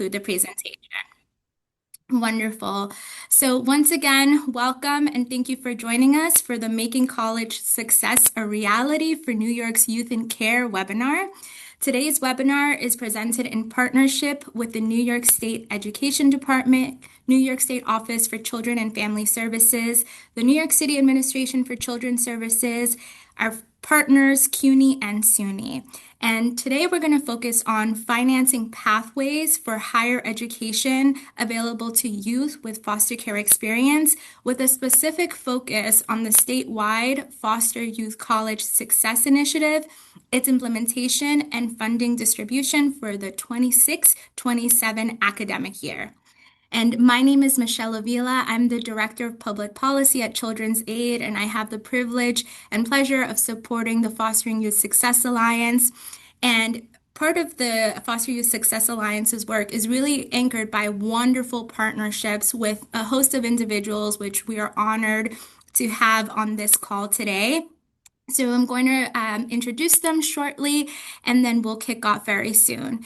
conclude the presentation. Wonderful. So once again, welcome and thank you for joining us for the Making College Success a Reality for New York's Youth in Care webinar. Today's webinar is presented in partnership with the New York State Education Department, New York State Office for Children and Family Services, the New York City Administration for Children's Services, our partners, CUNY and SUNY. And today we're going to focus on financing pathways for higher education available to youth with foster care experience, with a specific focus on the statewide Foster Youth College Success Initiative, its implementation and funding distribution for the 26-27 academic year. And my name is Michelle Avila. I'm the Director of Public Policy at Children's Aid, and I have the privilege and pleasure of supporting the Fostering Youth Success Alliance. And part of the Foster Youth Success Alliance's work is really anchored by wonderful partnerships with a host of individuals, which we are honored to have on this call today. So I'm going to introduce them shortly, and then we'll kick off very soon.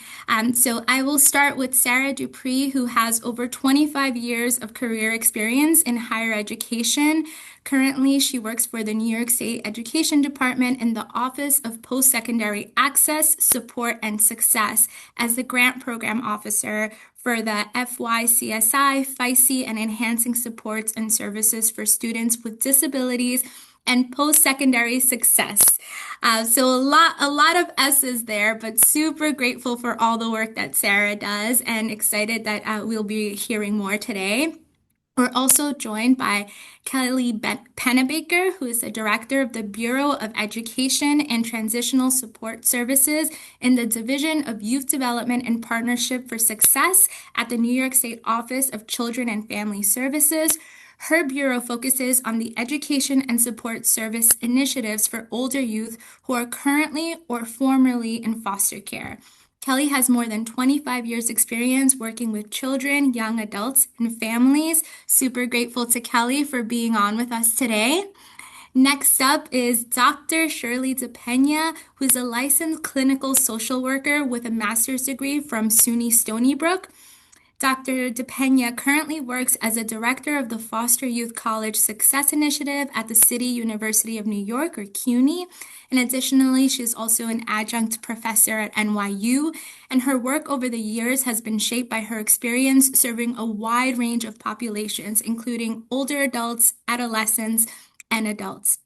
So I will start with Sarah Dupree, who has over 25 years of career experience in higher education. Currently, she works for the New York State Education Department in the Office of Post-Secondary Access, Support, and Success as the Grant Program Officer for the FYSA, FYSA, and Enhancing Supports and Services for Students with Disabilities and Post-Secondary Success. So a lot of S's there, but super grateful for all the work that Sarah does and excited that we'll be hearing more today. We're also joined by Kelly Pennebaker, who is the Director of the Bureau of Education and Transitional Support Services in the Division of Youth Development and Partnership for Success at the New York State Office of Children and Family Services. Her bureau focuses on the education and support service initiatives for older youth who are currently or formerly in foster care. Kelly has more than 25 years experience working with children, young adults, and families. Super grateful to Kelly for being on with us today. Next up is Dr. Shirley DePena, who's a licensed clinical social worker with a master's degree from SUNY Stony Brook. Dr. DePena currently works as a director of the Foster Youth College Success Initiative at the City University of New York, or CUNY. And additionally, she's also an adjunct professor at NYU, and her work over the years has been shaped by her experience serving a wide range of populations, including older adults, adolescents, and adults.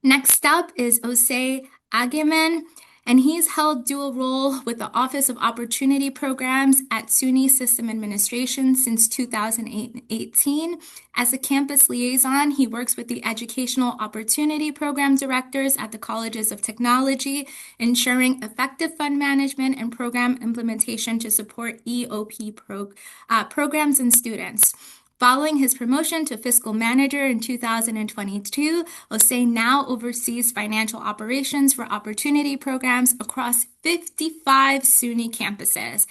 Next up is Osei Ageman, and he's held dual role with the Office of Opportunity Programs at SUNY System Administration since 2018. As a campus liaison, he works with the Educational Opportunity Program directors at the Colleges of Technology, ensuring effective fund management and program implementation to support EOP programs and students. Following his promotion to fiscal manager in 2022, Osei now oversees financial operations for opportunity programs across 55 SUNY campuses.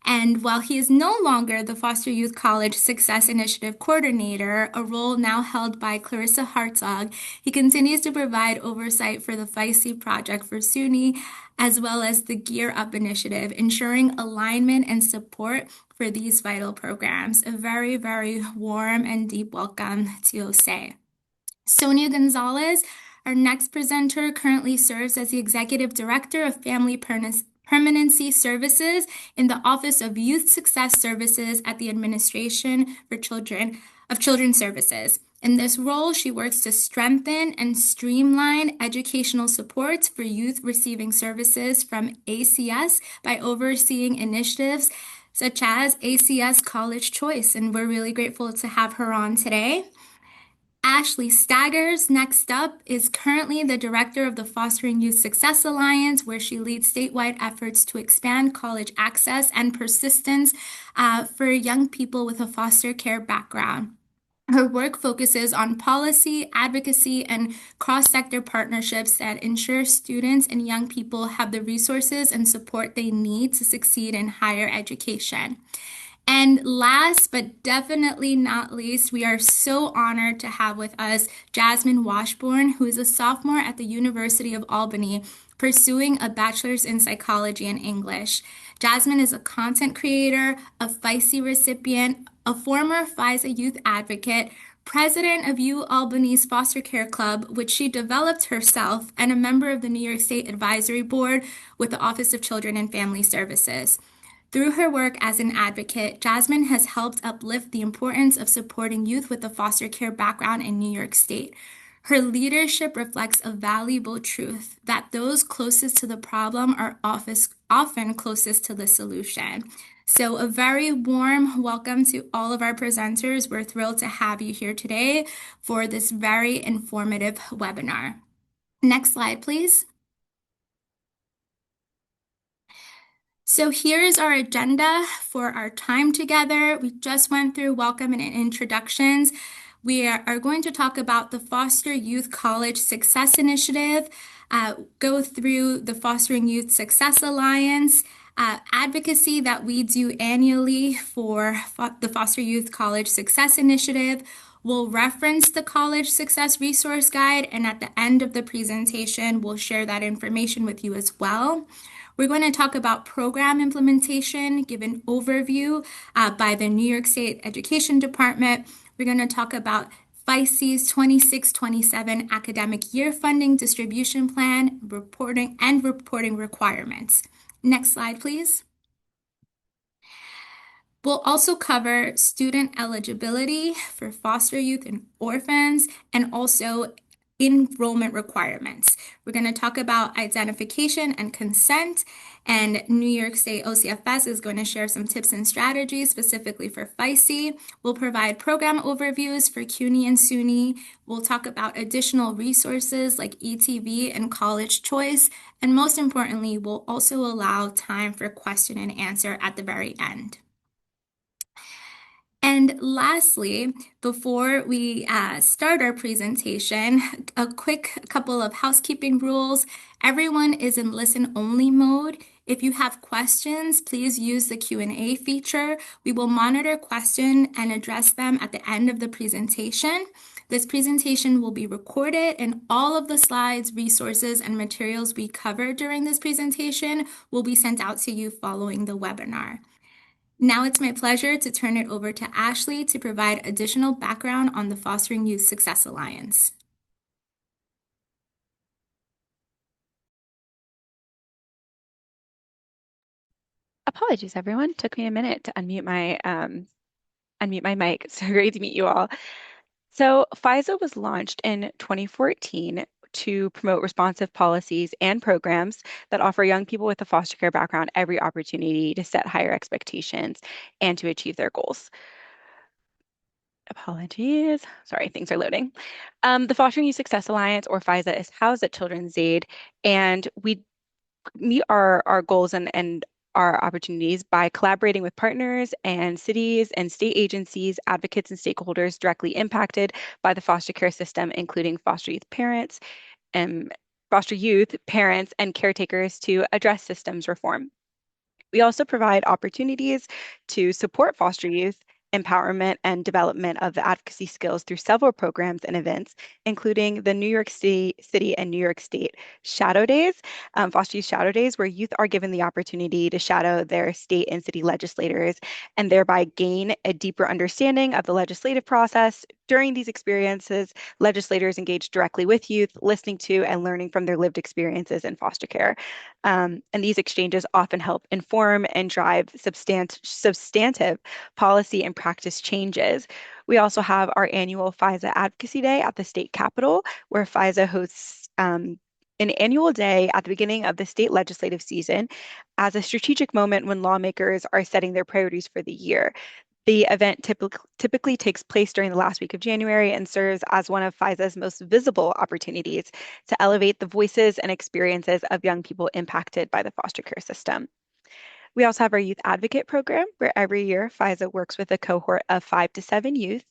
And while he is no longer the Foster Youth College Success Initiative Coordinator, a role now held by Clarissa Hartzog, he continues to provide oversight for the FYSA project for SUNY, as well as the Gear Up initiative, ensuring alignment and support for these vital programs. A very, very warm and deep welcome to Osei. Sonia Gonzalez, our next presenter, currently serves as the Executive Director of Family Permanency Services in the Office of Youth Success Services at the Administration for Children's Services. In this role, she works to strengthen and streamline educational supports for youth receiving services from ACS by overseeing initiatives such as ACS College Choice, and we're really grateful to have her on today. Ashley Staggers, next up, is currently the director of the Fostering Youth Success Alliance, where she leads statewide efforts to expand college access and persistence for young people with a foster care background. Her work focuses on policy, advocacy, and cross-sector partnerships that ensure students and young people have the resources and support they need to succeed in higher education. And last but definitely not least, we are so honored to have with us Jasmine Washburn, who is a sophomore at the University of Albany, pursuing a bachelor's in psychology and English. Jasmine is a content creator, a FYSA recipient, a former FYSA youth advocate, president of U Albany's Foster Care Club, which she developed herself, and a member of the New York State Advisory Board with the Office of Children and Family Services. Through her work as an advocate, Jasmine has helped uplift the importance of supporting youth with a foster care background in New York State. Her leadership reflects a valuable truth that those closest to the problem are often closest to the solution. So, a very warm welcome to all of our presenters. We're thrilled to have you here today for this very informative webinar. Next slide, please. So here's our agenda for our time together. We just went through welcome and introductions. We are going to talk about the Foster Youth College Success Initiative, go through the Fostering Youth Success Alliance, advocacy that we do annually for the Foster Youth College Success Initiative. We'll reference the College Success Resource Guide, and at the end of the presentation, we'll share that information with you as well. We're going to talk about program implementation, give an overview by the New York State Education Department. We're going to talk about FYSA's 26-27 academic year funding distribution plan, reporting requirements. Next slide, please. We'll also cover student eligibility for foster youth and orphans, and also enrollment requirements. We're going to talk about identification and consent, and New York State OCFS is going to share some tips and strategies specifically for FYSA. We'll provide program overviews for CUNY and SUNY. We'll talk about additional resources like ETV and College Choice, and most importantly, we'll also allow time for question and answer at the very end. And lastly, before we start our presentation, a quick couple of housekeeping rules. Everyone is in listen-only mode. If you have questions, please use the Q&A feature. We will monitor questions and address them at the end of the presentation. This presentation will be recorded, and all of the slides, resources, and materials we cover during this presentation will be sent out to you following the webinar. Now it's my pleasure to turn it over to Ashley to provide additional background on the Fostering Youth Success Alliance. Apologies, everyone. Took me a minute to unmute my mic. So great to meet you all. So FYSA was launched in 2014 to promote responsive policies and programs that offer young people with a foster care background every opportunity to set higher expectations and to achieve their goals. Apologies. Sorry, things are loading. The Fostering Youth Success Alliance, or FYSA, is housed at Children's Aid, and we meet our goals and our opportunities by collaborating with partners and cities and state agencies, advocates, and stakeholders directly impacted by the foster care system, including foster youth parents and caretakers to address systems reform. We also provide opportunities to support foster youth empowerment and development of the advocacy skills through several programs and events, including the New York City and New York State Shadow Days, Foster Youth Shadow Days, where youth are given the opportunity to shadow their state and city legislators and thereby gain a deeper understanding of the legislative process. During these experiences, legislators engage directly with youth, listening to and learning from their lived experiences in foster care. And these exchanges often help inform and drive substantive policy and practice changes. We also have our annual FYSA Advocacy Day at the state capitol, where FYSA hosts an annual day at the beginning of the state legislative season as a strategic moment when lawmakers are setting their priorities for the year. The event typically takes place during the last week of January and serves as one of FYSA's most visible opportunities to elevate the voices and experiences of young people impacted by the foster care system. We also have our Youth Advocate Program, where every year FYSA works with a cohort of 5 to 7 youth.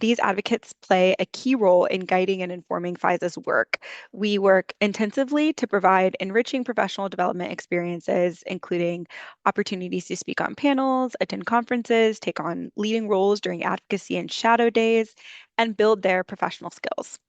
These advocates play a key role in guiding and informing FYSA's work. We work intensively to provide enriching professional development experiences, including opportunities to speak on panels, attend conferences, take on leading roles during advocacy and shadow days, and build their professional skills.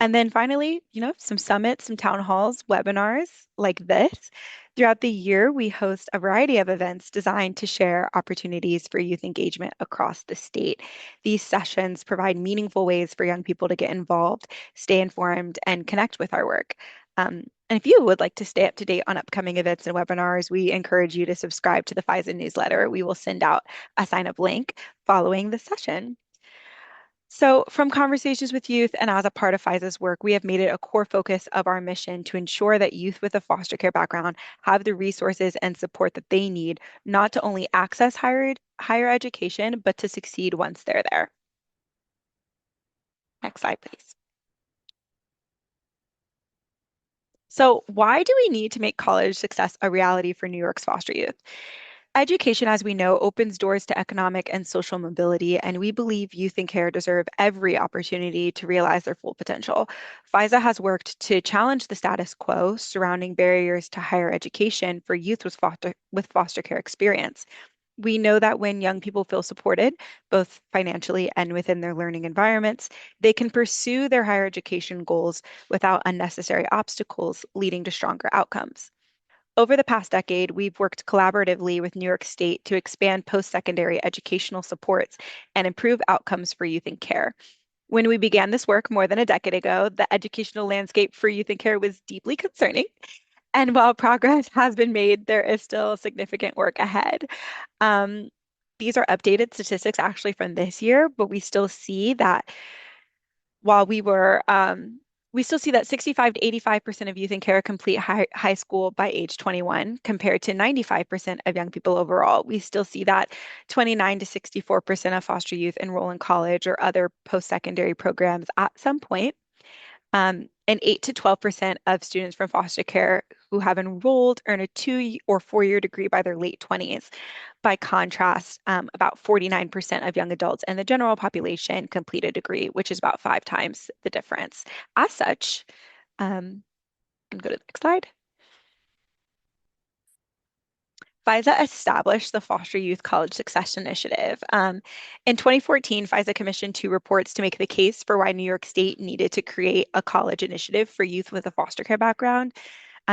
And then finally, some summits, some town halls, webinars like this. Throughout the year, we host a variety of events designed to share opportunities for youth engagement across the state. These sessions provide meaningful ways for young people to get involved, stay informed, and connect with our work. And if you would like to stay up to date on upcoming events and webinars, we encourage you to subscribe to the FYSA newsletter. We will send out a sign-up link following the session. So, from conversations with youth and as a part of FYSA's work, we have made it a core focus of our mission to ensure that youth with a foster care background have the resources and support that they need, not to only access higher education, but to succeed once they're there. Next slide, please. So, why do we need to make college success a reality for New York's foster youth? Education, as we know, opens doors to economic and social mobility, and we believe youth in care deserve every opportunity to realize their full potential. FYSA has worked to challenge the status quo surrounding barriers to higher education for youth with foster care experience. We know that when young people feel supported, both financially and within their learning environments, they can pursue their higher education goals without unnecessary obstacles, leading to stronger outcomes. Over the past decade, we've worked collaboratively with New York State to expand post-secondary educational supports and improve outcomes for youth in care. When we began this work more than a decade ago, the educational landscape for youth in care was deeply concerning. And while progress has been made, there is still significant work ahead. Um, these are updated statistics actually from this year, but we still see that while we still see that 65 to 85% of youth in care complete high school by age 21, compared to 95% of young people overall. We still see that 29 to 64% of foster youth enroll in college or other post-secondary programs at some point. And 8 to 12% of students from foster care who have enrolled earn a 2 or 4 year degree by their late 20s. By contrast, about 49% of young adults in the general population complete a degree, which is about 5 times the difference. As such, and go to the next slide. FYSA established the Foster Youth College Success Initiative. In 2014, FYSA commissioned 2 reports to make the case for why New York State needed to create a college initiative for youth with a foster care background.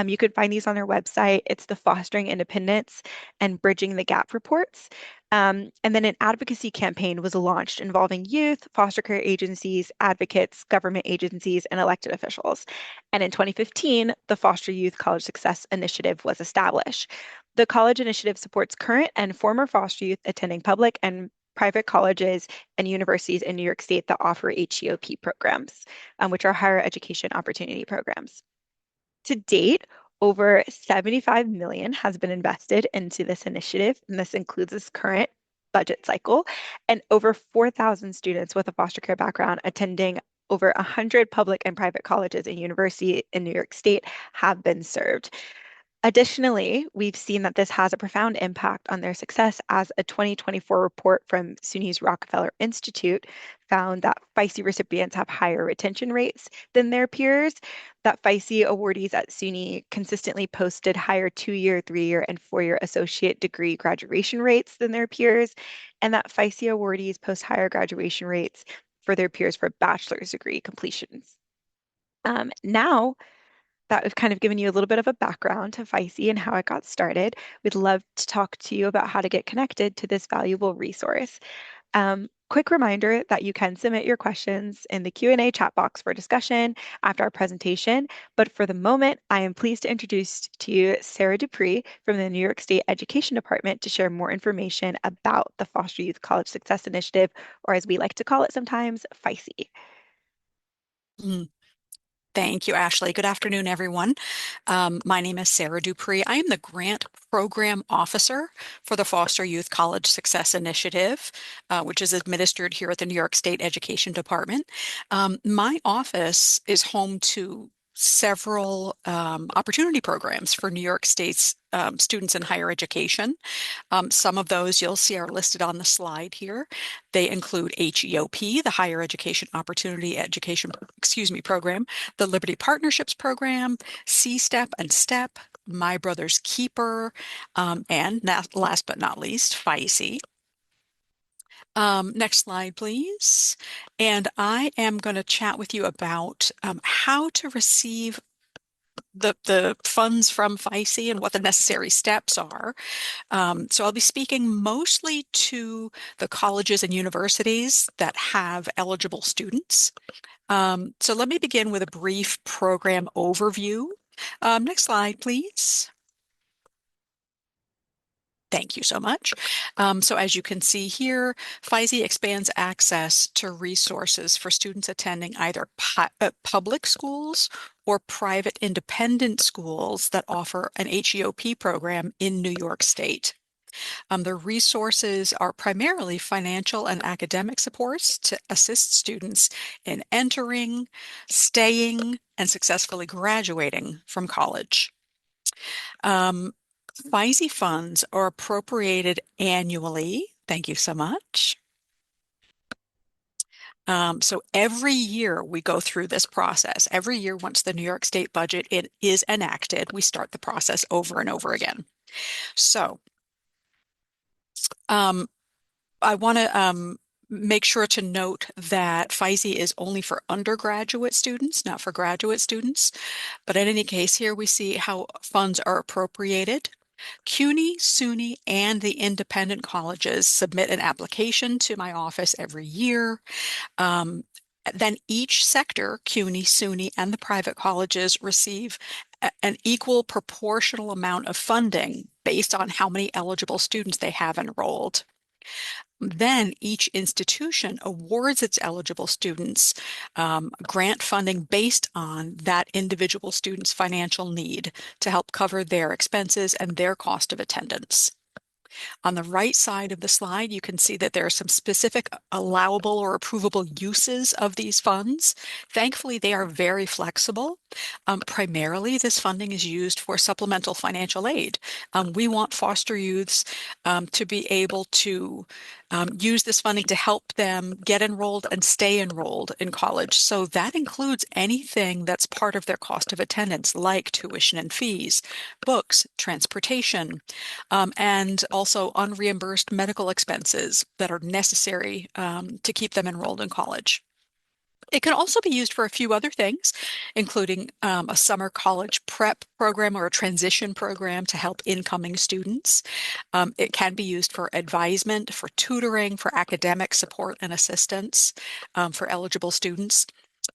You could find these on their website. It's the Fostering Independence and Bridging the Gap reports. And then an advocacy campaign was launched involving youth, foster care agencies, advocates, government agencies, and elected officials. And in 2015, the Foster Youth College Success Initiative was established. The college initiative supports current and former foster youth attending public and private colleges and universities in New York State that offer HEOP programs, which are higher education opportunity programs. To date, over 75 million has been invested into this initiative, and this includes this current budget cycle, and over 4,000 students with a foster care background attending over 100 public and private colleges and universities in New York State have been served. Additionally, we've seen that this has a profound impact on their success, as a 2024 report from SUNY's Rockefeller Institute found that FYSE recipients have higher retention rates than their peers, that FYSE awardees at SUNY consistently posted higher 2 year, 3 year, and 4 year associate degree graduation rates than their peers, and that FYSE awardees post higher graduation rates for their peers for bachelor's degree completions. Now, that we've kind of given you a little bit of a background to FYSE and how it got started, we'd love to talk to you about how to get connected to this valuable resource. Quick reminder that you can submit your questions in the Q&A chat box for discussion after our presentation. But for the moment, I am pleased to introduce to you Sarah Dupree from the New York State Education Department to share more information about the Foster Youth College Success Initiative, or as we like to call it sometimes, FYSE. Thank you, Ashley. Good afternoon, everyone. My name is Sarah Dupree. I am the Grant Program Officer for the Foster Youth College Success Initiative, which is administered here at the New York State Education Department. My office is home to several opportunity programs for New York State's students in higher education. Some of those you'll see are listed on the slide here. They include HEOP, the Higher Education Opportunity Education, Program, the Liberty Partnerships Program, C-STEP and STEP, My Brother's Keeper, and last but not least, FYSE. Next slide, please. And I am going to chat with you about how to receive the funds from FYSA and what the necessary steps are. So I'll be speaking mostly to the colleges and universities that have eligible students. So let me begin with a brief program overview. Next slide, please. Thank you so much. So as you can see here, FYSA expands access to resources for students attending either public schools or private independent schools that offer an HEOP program in New York State. The resources are primarily financial and academic supports to assist students in entering, staying, and successfully graduating from college. FYSA funds are appropriated annually. Thank you so much. So every year we go through this process. Every year, once the New York State budget is enacted, we start the process over and over again. So I want to make sure to note that FYSA is only for undergraduate students, not for graduate students. But in any case, here we see how funds are appropriated. CUNY, SUNY, and the independent colleges submit an application to my office every year. Then each sector, CUNY, SUNY, and the private colleges receive an equal proportional amount of funding based on how many eligible students they have enrolled. Then each institution awards its eligible students grant funding based on that individual student's financial need to help cover their expenses and their cost of attendance. On the right side of the slide, you can see that there are some specific allowable or approvable uses of these funds. Thankfully, they are very flexible. Primarily, this funding is used for supplemental financial aid. We want foster youths to be able to use this funding to help them get enrolled and stay enrolled in college. So that includes anything that's part of their cost of attendance, like tuition and fees, books, transportation, and also unreimbursed medical expenses that are necessary to keep them enrolled in college. It can also be used for a few other things, including a summer college prep program or a transition program to help incoming students. It can be used for advisement, for tutoring, for academic support and assistance for eligible students.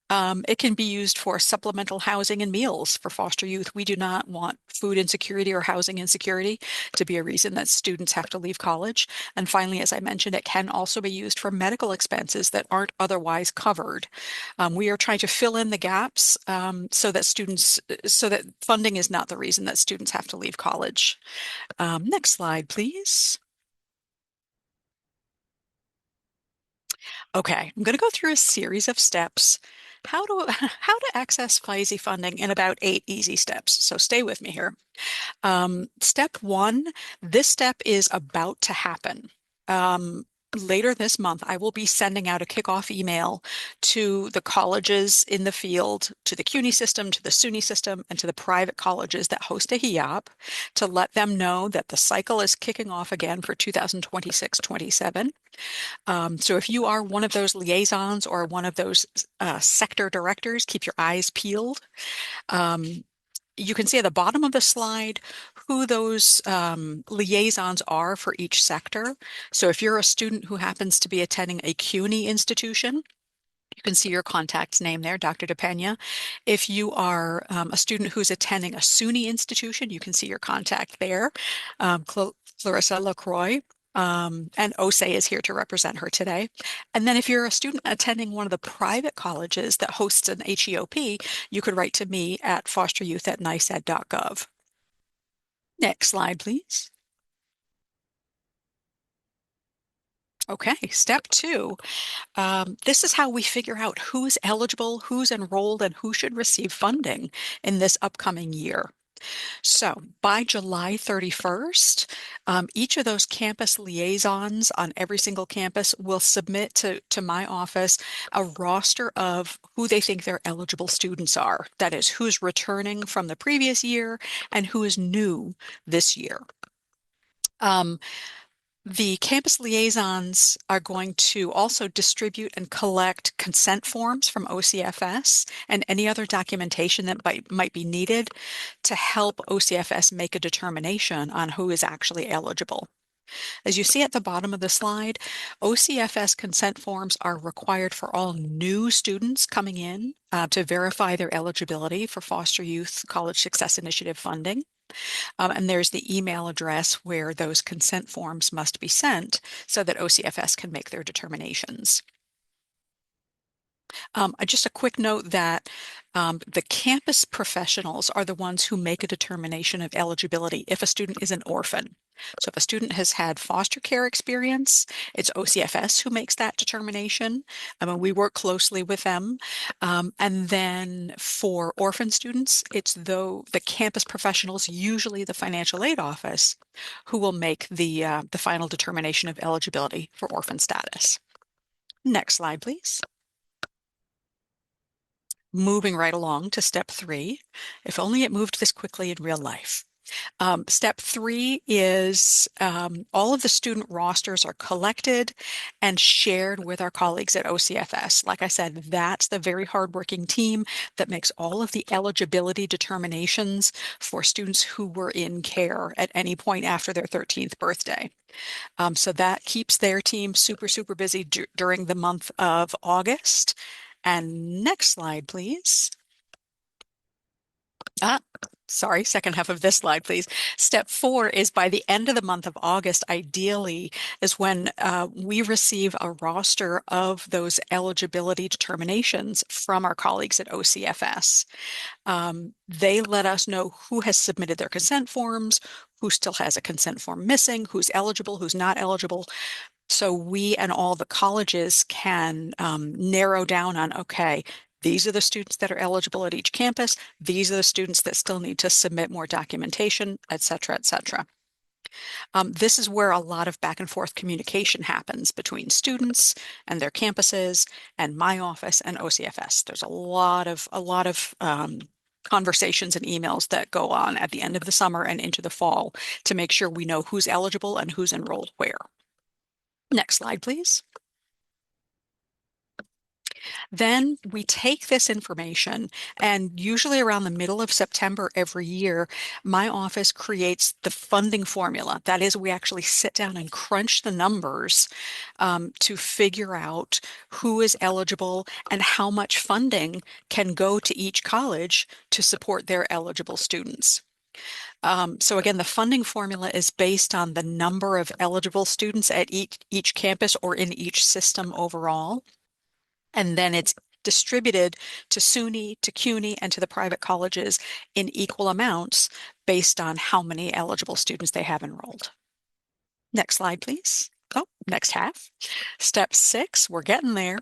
It can be used for supplemental housing and meals for foster youth. We do not want food insecurity or housing insecurity to be a reason that students have to leave college. And finally, as I mentioned, it can also be used for medical expenses that aren't otherwise covered. We are trying to fill in the gaps so that funding is not the reason that students have to leave college. Next slide, please. Okay, I'm going to go through a series of steps. How to access FYSA funding in about 8 easy steps. So stay with me here. Step 1, this step is about to happen. Later this month, I will be sending out a kickoff email to the colleges in the field, to the CUNY system, to the SUNY system, and to the private colleges that host a HEOP to let them know that the cycle is kicking off again for 2026-27. So if you are one of those liaisons or one of those sector directors, keep your eyes peeled. You can see at the bottom of the slide who those liaisons are for each sector. So if you're a student who happens to be attending a CUNY institution, you can see your contact's name there, Dr. DePena. If you are a student who's attending a SUNY institution, you can see your contact there, Clarissa LaCroix. And OSE is here to represent her today. And then if you're a student attending one of the private colleges that hosts an HEOP, you could write to me at fosteryouth@nysed.gov. Next slide, please. Okay, step 2. This is how we figure out who's eligible, who's enrolled, and who should receive funding in this upcoming year. So by July 31st, each of those campus liaisons on every single campus will submit to my office a roster of who they think their eligible students are. That is, who's returning from the previous year and who is new this year. The campus liaisons are going to also distribute and collect consent forms from OCFS and any other documentation that might be needed to help OCFS make a determination on who is actually eligible. As you see at the bottom of the slide, OCFS consent forms are required for all new students coming in to verify their eligibility for Foster Youth College Success Initiative funding. And there's the email address where those consent forms must be sent so that OCFS can make their determinations. Just a quick note that the campus professionals are the ones who make a determination of eligibility if a student is an orphan. So if a student has had foster care experience, it's OCFS who makes that determination. I mean, we work closely with them. And then for orphan students, it's the campus professionals, usually the financial aid office, who will make the final determination of eligibility for orphan status. Next slide, please. Moving right along to step 3. If only it moved this quickly in real life. Step 3 is all of the student rosters are collected and shared with our colleagues at OCFS. Like I said, that's the very hardworking team that makes all of the eligibility determinations for students who were in care at any point after their 13th birthday. So that keeps their team super, super busy during the month of August. And next slide, please. Sorry, second half of this slide, please. Step 4 is by the end of the month of August, ideally, is when we receive a roster of those eligibility determinations from our colleagues at OCFS. They let us know who has submitted their consent forms, who still has a consent form missing, who's eligible, who's not eligible. So we and all the colleges can narrow down on, okay, these are the students that are eligible at each campus. These are the students that still need to submit more documentation, et cetera, et cetera. This is where a lot of back and forth communication happens between students and their campuses and my office and OCFS. There's a lot of conversations and emails that go on at the end of the summer and into the fall to make sure we know who's eligible and who's enrolled where. Next slide, please. Then we take this information, and usually around the middle of September every year, my office creates the funding formula. That is, we actually sit down and crunch the numbers to figure out who is eligible and how much funding can go to each college to support their eligible students. So again, the funding formula is based on the number of eligible students at each campus or in each system overall. And then it's distributed to SUNY, to CUNY, and to the private colleges in equal amounts based on how many eligible students they have enrolled. Next slide, please. Oh, next half. Step 6, we're getting there.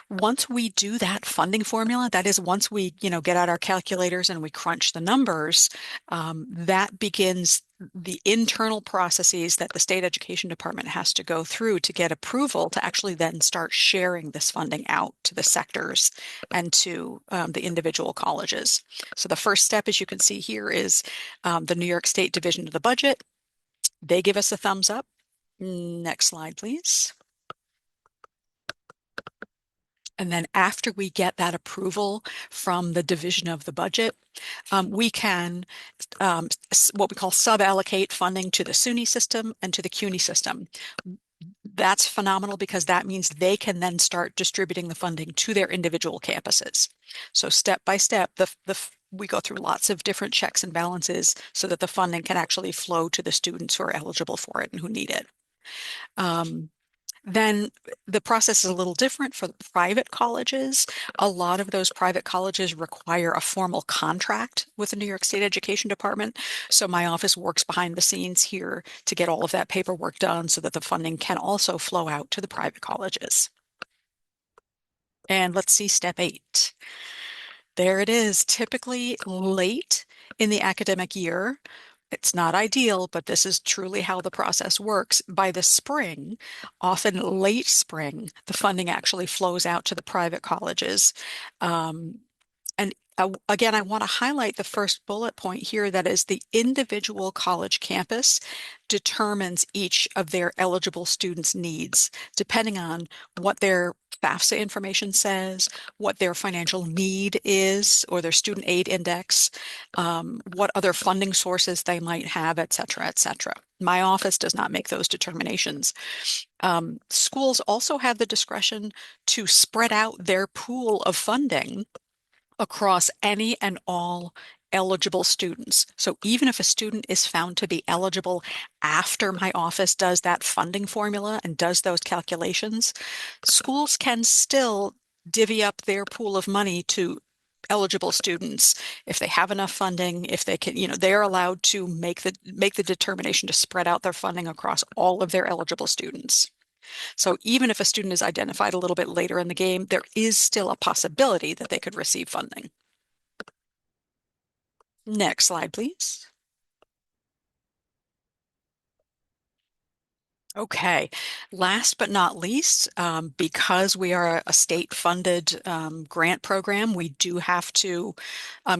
Once we do that funding formula, that is, once we get out our calculators and we crunch the numbers, that begins the internal processes that the state education department has to go through to get approval to actually then start sharing this funding out to the sectors and to the individual colleges. So the first step, as you can see here, is the New York State Division of the Budget. They give us a thumbs up. Next slide, please. And then after we get that approval from the division of the budget, we can what we call sub-allocate funding to the SUNY system and to the CUNY system. That's phenomenal because that means they can then start distributing the funding to their individual campuses. So step by step, we go through lots of different checks and balances so that the funding can actually flow to the students who are eligible for it and who need it. Then the process is a little different for private colleges. A lot of those private colleges require a formal contract with the New York State Education Department. So my office works behind the scenes here to get all of that paperwork done so that the funding can also flow out to the private colleges. And let's see step 8. There it is, typically late in the academic year. It's not ideal, but this is truly how the process works. By the spring, often late spring, the funding actually flows out to the private colleges. And And again, I want to highlight the first bullet point here, that is the individual college campus determines each of their eligible students' needs, depending on what their FAFSA information says, what their financial need is, or their student aid index, what other funding sources they might have, et cetera, et cetera. My office does not make those determinations. Schools also have the discretion to spread out their pool of funding across any and all eligible students. So even if a student is found to be eligible after my office does that funding formula and does those calculations, schools can still divvy up their pool of money to eligible students if they have enough funding, if they can, they're allowed to make the determination to spread out their funding across all of their eligible students. So even if a student is identified a little bit later in the game, there is still a possibility that they could receive funding. Next slide, please. Okay, last but not least, because we are a state-funded grant program, we do have to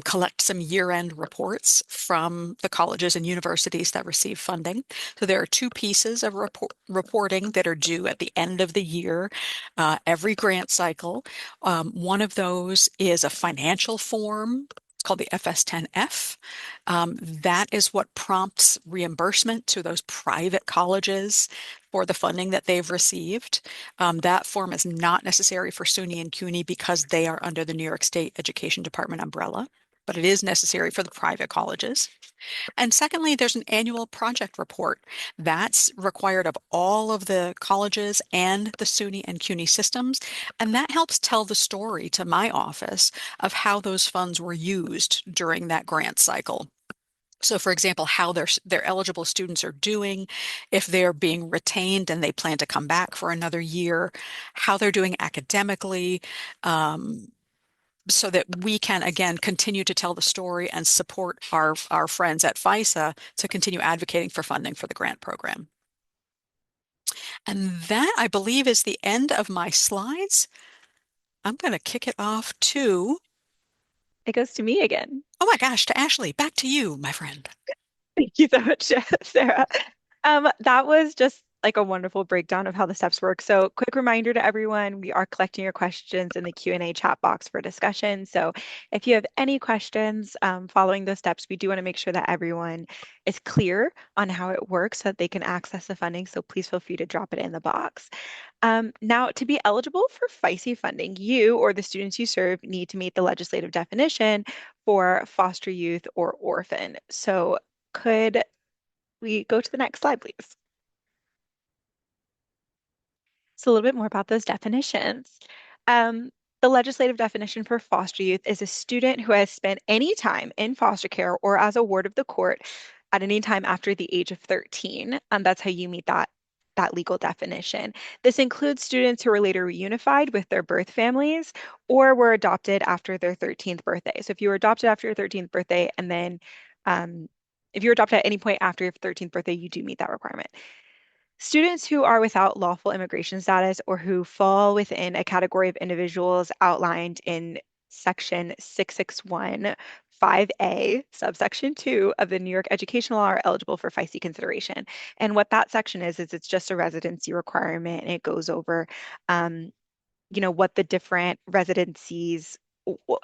collect some year-end reports from the colleges and universities that receive funding. So there are two pieces of reporting that are due at the end of the year, every grant cycle. One of those is a financial form. It's called the FS10F. That is what prompts reimbursement to those private colleges for the funding that they've received. That form is not necessary for SUNY and CUNY because they are under the New York State Education Department umbrella, but it is necessary for the private colleges. And secondly, there's an annual project report that's required of all of the colleges and the SUNY and CUNY systems. And that helps tell the story to my office of how those funds were used during that grant cycle. So for example, how their eligible students are doing, if they're being retained and they plan to come back for another year, how they're doing academically, so that we can, again, continue to tell the story and support our friends at FYSA to continue advocating for funding for the grant program. And that, I believe, is the end of my slides. I'm going to kick it off to... It goes to me again. Oh my gosh, to Ashley. Back to you, my friend. Thank you so much, Sarah. That was just like a wonderful breakdown of how the steps work. So quick reminder to everyone, we are collecting your questions in the Q&A chat box for discussion. So if you have any questions following those steps, we do want to make sure that everyone is clear on how it works so that they can access the funding. So please feel free to drop it in the box. Now, to be eligible for FYSA funding, you or the students you serve need to meet the legislative definition for foster youth or orphan. So could we go to the next slide, please? So a little bit more about those definitions. The legislative definition for foster youth is a student who has spent any time in foster care or as a ward of the court at any time after the age of 13. That's how you meet that legal definition. This includes students who were later reunified with their birth families or were adopted after their 13th birthday. So if you were adopted after your 13th birthday, and then if you were adopted at any point after your 13th birthday, you do meet that requirement. Students who are without lawful immigration status or who fall within a category of individuals outlined in Section 661 5A, subsection 2 of the New York Education Law are eligible for FYSA consideration. And what that section is it's just a residency requirement, and it goes over, what the different residencies,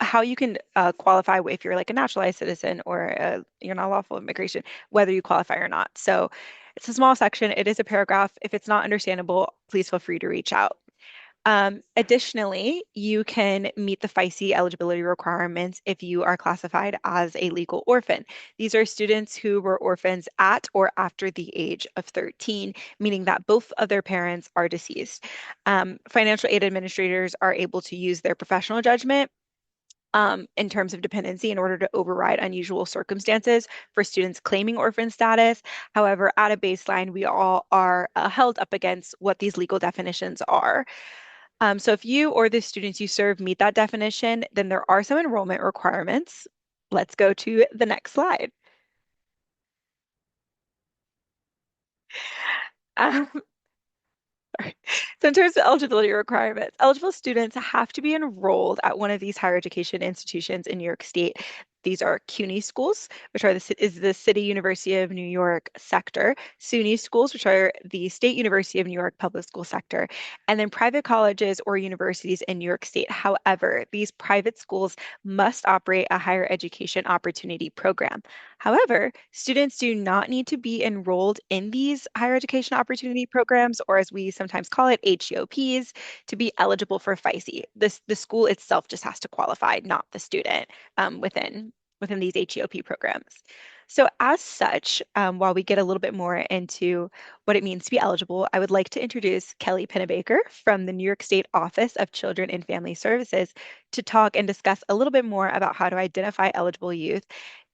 how you can qualify if you're like a naturalized citizen or you're not lawful immigration, whether you qualify or not. So it's a small section. It is a paragraph. If it's not understandable, please feel free to reach out. Additionally, you can meet the FYSA eligibility requirements if you are classified as a legal orphan. These are students who were orphans at or after the age of 13, meaning that both of their parents are deceased. Financial aid administrators are able to use their professional judgment in terms of dependency in order to override unusual circumstances for students claiming orphan status. However, at a baseline, we all are held up against what these legal definitions are. So if you or the students you serve meet that definition, then there are some enrollment requirements. Let's go to the next slide. So in terms of eligibility requirements, eligible students have to be enrolled at one of these higher education institutions in New York State. These are CUNY schools, which are the City University of New York sector, SUNY schools, which are the State University of New York public school sector, and then private colleges or universities in New York State. However, these private schools must operate a higher education opportunity program. However, students do not need to be enrolled in these higher education opportunity programs, or as we sometimes call it, HEOPs, to be eligible for FYSA. The school itself just has to qualify, not the student within these HEOP programs. So as such, while we get a little bit more into what it means to be eligible, I would like to introduce Kelly Pennebaker from the New York State Office of Children and Family Services to talk and discuss a little bit more about how to identify eligible youth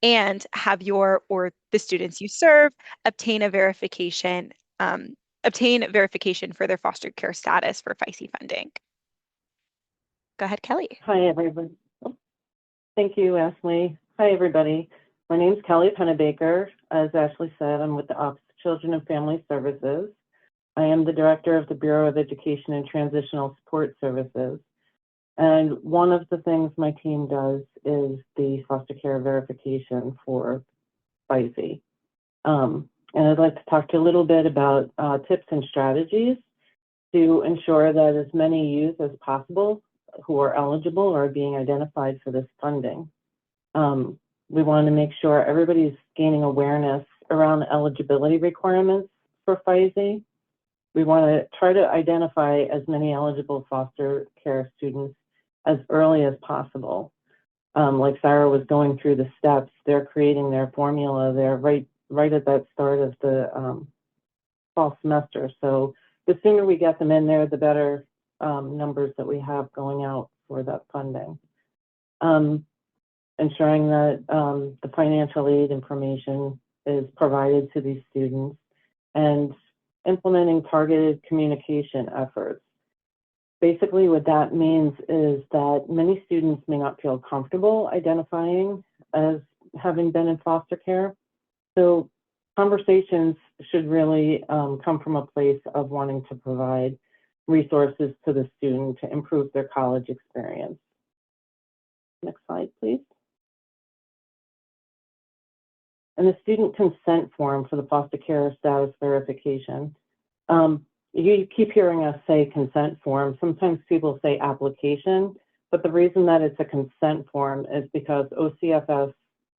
and have your or the students you serve obtain verification for their foster care status for FYSA funding. Go ahead, Kelly. Hi, everybody. Thank you, Ashley. Hi, everybody. My name is Kelly Pennebaker. As Ashley said, I'm with the Office of Children and Family Services. I am the director of the Bureau of Education and Transitional Support Services. And one of the things my team does is the foster care verification for FYSA. And I'd like to talk to you a little bit about tips and strategies to ensure that as many youth as possible who are eligible are being identified for this funding. We want to make sure everybody's gaining awareness around eligibility requirements for FYSA. We want to try to identify as many eligible foster care students as early as possible. Like Sarah was going through the steps, they're creating their formula. They're right at that start of the fall semester. So the sooner we get them in there, the better numbers that we have going out for that funding. Ensuring that the financial aid information is provided to these students and implementing targeted communication efforts. Basically, what that means is that many students may not feel comfortable identifying as having been in foster care. So conversations should really come from a place of wanting to provide resources to the student to improve their college experience. Next slide, please. And the student consent form for the foster care status verification. You keep hearing us say consent form. Sometimes people say application, but the reason that it's a consent form is because OCFS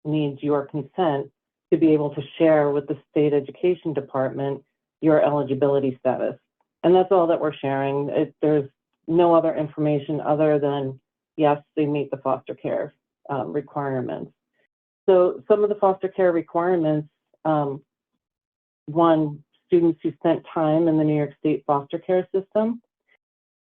needs your consent to be able to share with the state education department your eligibility status. And that's all that we're sharing. There's no other information other than, yes, they meet the foster care requirements. So some of the foster care requirements, one, students who spent time in the New York State foster care system.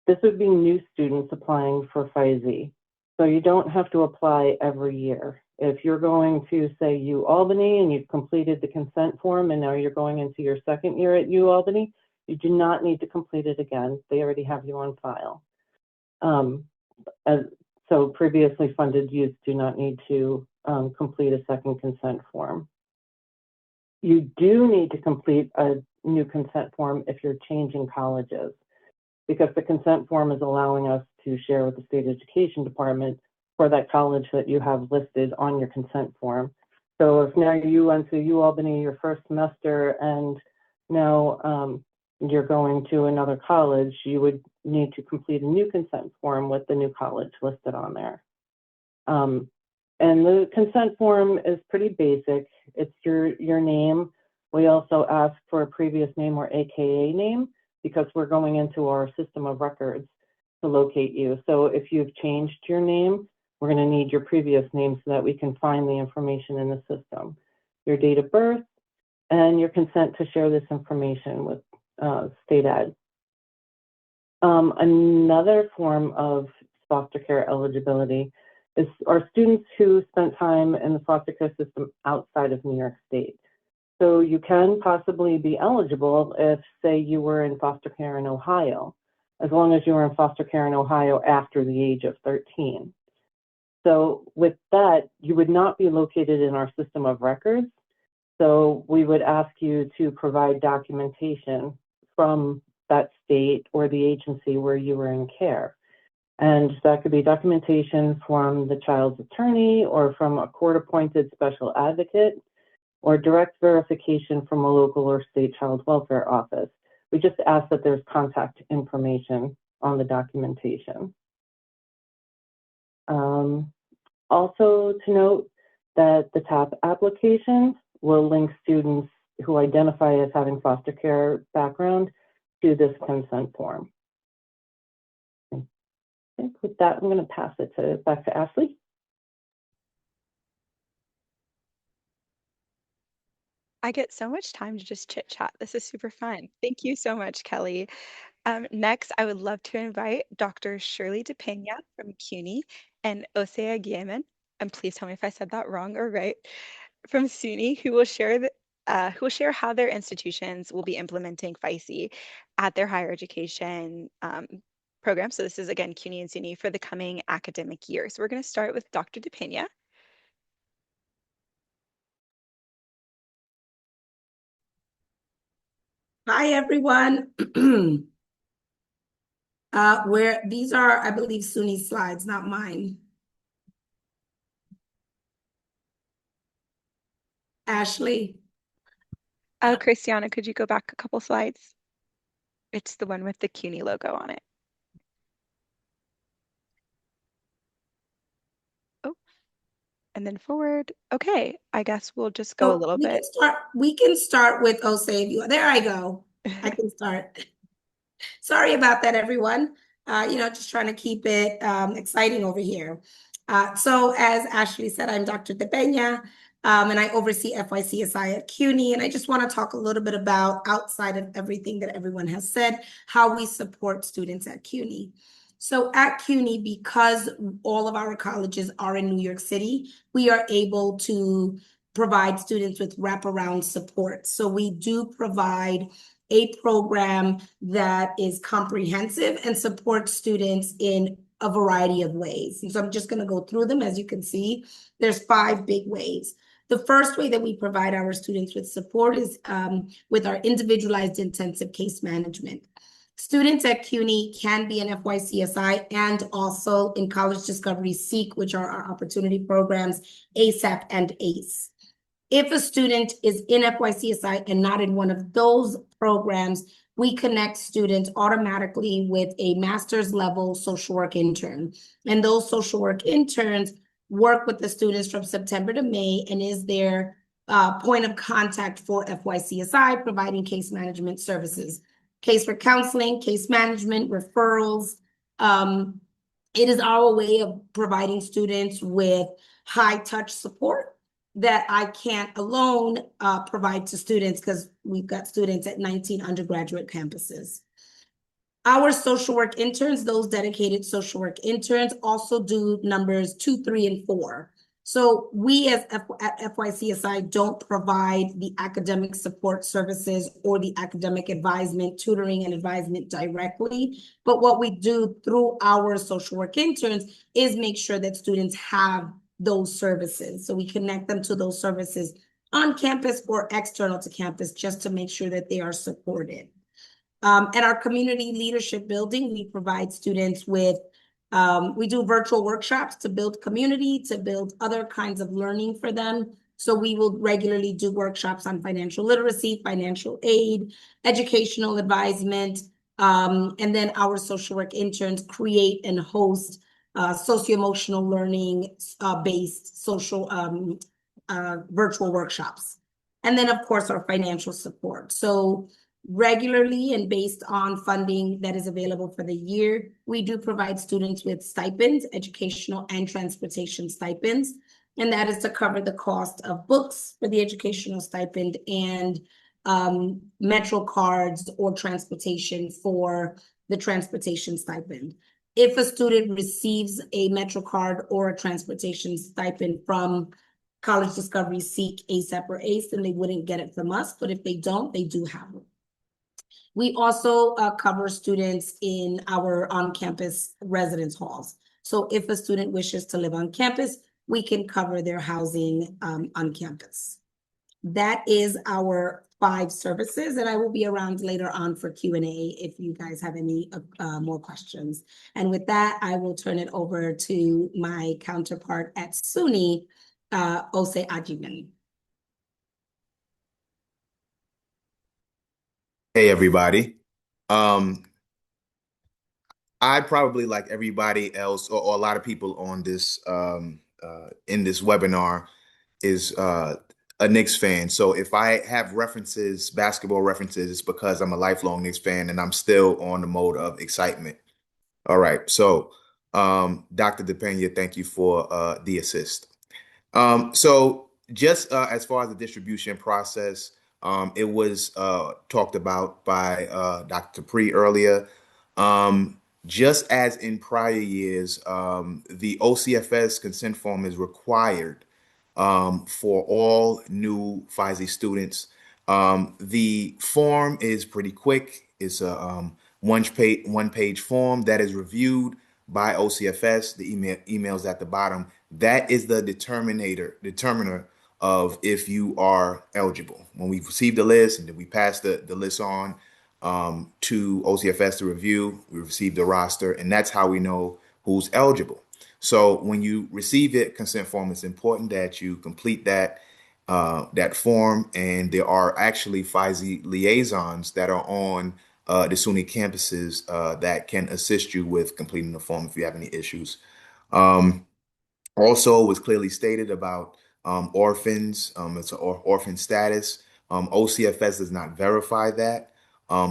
This would be new students applying for FYSA. So you don't have to apply every year. If you're going to, say, UAlbany and you've completed the consent form and now you're going into your second year at UAlbany, you do not need to complete it again. They already have you on file. So previously funded youth do not need to complete a second consent form. You do need to complete a new consent form if you're changing colleges, because the consent form is allowing us to share with the state education department for that college that you have listed on your consent form. So if now you went to UAlbany your first semester and now you're going to another college, you would need to complete a new consent form with the new college listed on there. And the consent form is pretty basic. It's your name. We also ask for a previous name or AKA name because we're going into our system of records to locate you. So if you've changed your name, we're going to need your previous name so that we can find the information in the system. Your date of birth and your consent to share this information with state ed. Another form of foster care eligibility are students who spent time in the foster care system outside of New York State. So you can possibly be eligible if, say, you were in foster care in Ohio, as long as you were in foster care in Ohio after the age of 13. So with that, you would not be located in our system of records. So we would ask you to provide documentation from that state or the agency where you were in care. And that could be documentation from the child's attorney or from a court-appointed special advocate, or direct verification from a local or state child welfare office. We just ask that there's contact information on the documentation. Also to note that the TAP application will link students who identify as having foster care background to this consent form. Okay, with that, I'm going to pass it back to Ashley. I get so much time to just chit chat. This is super fun. Thank you so much, Kelly. Next, I would love to invite Dr. Shirley DePena from CUNY and Osea Gieman, and please tell me if I said that wrong or right, from SUNY, who will share how their institutions will be implementing FYSA at their higher education program. So this is again CUNY and SUNY for the coming academic year. So we're going to start with Dr. DePena. Hi, everyone. These are, I believe, SUNY slides, not mine. Ashley. Christiana, could you go back a couple slides? It's the one with the CUNY logo on it. Oh, and then forward. Okay, I guess we'll just go a little bit. We can start with OCFS. There I go. I can start. Sorry about that, everyone. Just trying to keep it exciting over here. So as Ashley said, I'm Dr. DePena, and I oversee FYCSI at CUNY. And I just want to talk a little bit about, outside of everything that everyone has said, how we support students at CUNY. So at CUNY, because all of our colleges are in New York City, we are able to provide students with wraparound support. So we do provide a program that is comprehensive and supports students in a variety of ways. And so I'm just going to go through them. As you can see, there's 5 big ways. The first way that we provide our students with support is with our individualized intensive case management. Students at CUNY can be in FYCSI and also in College Discovery Seek, which are our opportunity programs, ASAP and ACE. If a student is in FYCSI and not in one of those programs, we connect students automatically with a master's level social work intern. And those social work interns work with the students from September to May and is their point of contact for FYCSI, providing case management services. Case for counseling, case management, referrals. It is our way of providing students with high touch support that I can't alone provide to students because we've got students at 19 undergraduate campuses. Our social work interns, those dedicated social work interns, also do numbers 2, 3, and 4. So we at FYCSI don't provide the academic support services or the academic advisement, tutoring and advisement directly. But what we do through our social work interns is make sure that students have those services. So we connect them to those services on campus or external to campus just to make sure that they are supported. At our community leadership building, we provide students with, we do virtual workshops to build community, to build other kinds of learning for them. So we will regularly do workshops on financial literacy, financial aid, educational advisement, and then our social work interns create and host socio-emotional learning based social virtual workshops. And then, of course, our financial support. So regularly and based on funding that is available for the year, we do provide students with stipends, educational and transportation stipends. And that is to cover the cost of books for the educational stipend and Metro cards or transportation for the transportation stipend. If a student receives a Metro card or a transportation stipend from College Discovery Seek, ASAP, or ACE, then they wouldn't get it from us. But if they don't, they do have it. We also cover students in our on-campus residence halls. So if a student wishes to live on campus, we can cover their housing on campus. That is our 5 services, and I will be around later on for Q&A if you guys have any more questions. And with that, I will turn it over to my counterpart at SUNY, Ose Ajiman. Hey, everybody. I probably, like everybody else, or a lot of people on this in this webinar, is a Knicks fan. So if I have references, basketball references, it's because I'm a lifelong Knicks fan and I'm still on the mode of excitement. All right. So, Dr. DePena, thank you for the assist. So just as far as the distribution process, it was talked about by Dr. Pre earlier. Just as in prior years, the OCFS consent form is required for all new FYSA students. The form is pretty quick. It's a one page form that is reviewed by OCFS. The emails at the bottom. That is the determiner of if you are eligible. When we receive the list and then we pass the list on to OCFS to review, we receive the roster, and that's how we know who's eligible. So when you receive it, consent form, it's important that you complete that form, and there are actually FYSA liaisons that are on the SUNY campuses that can assist you with completing the form if you have any issues. Also, was clearly stated about orphans. It's an orphan status. OCFS does not verify that.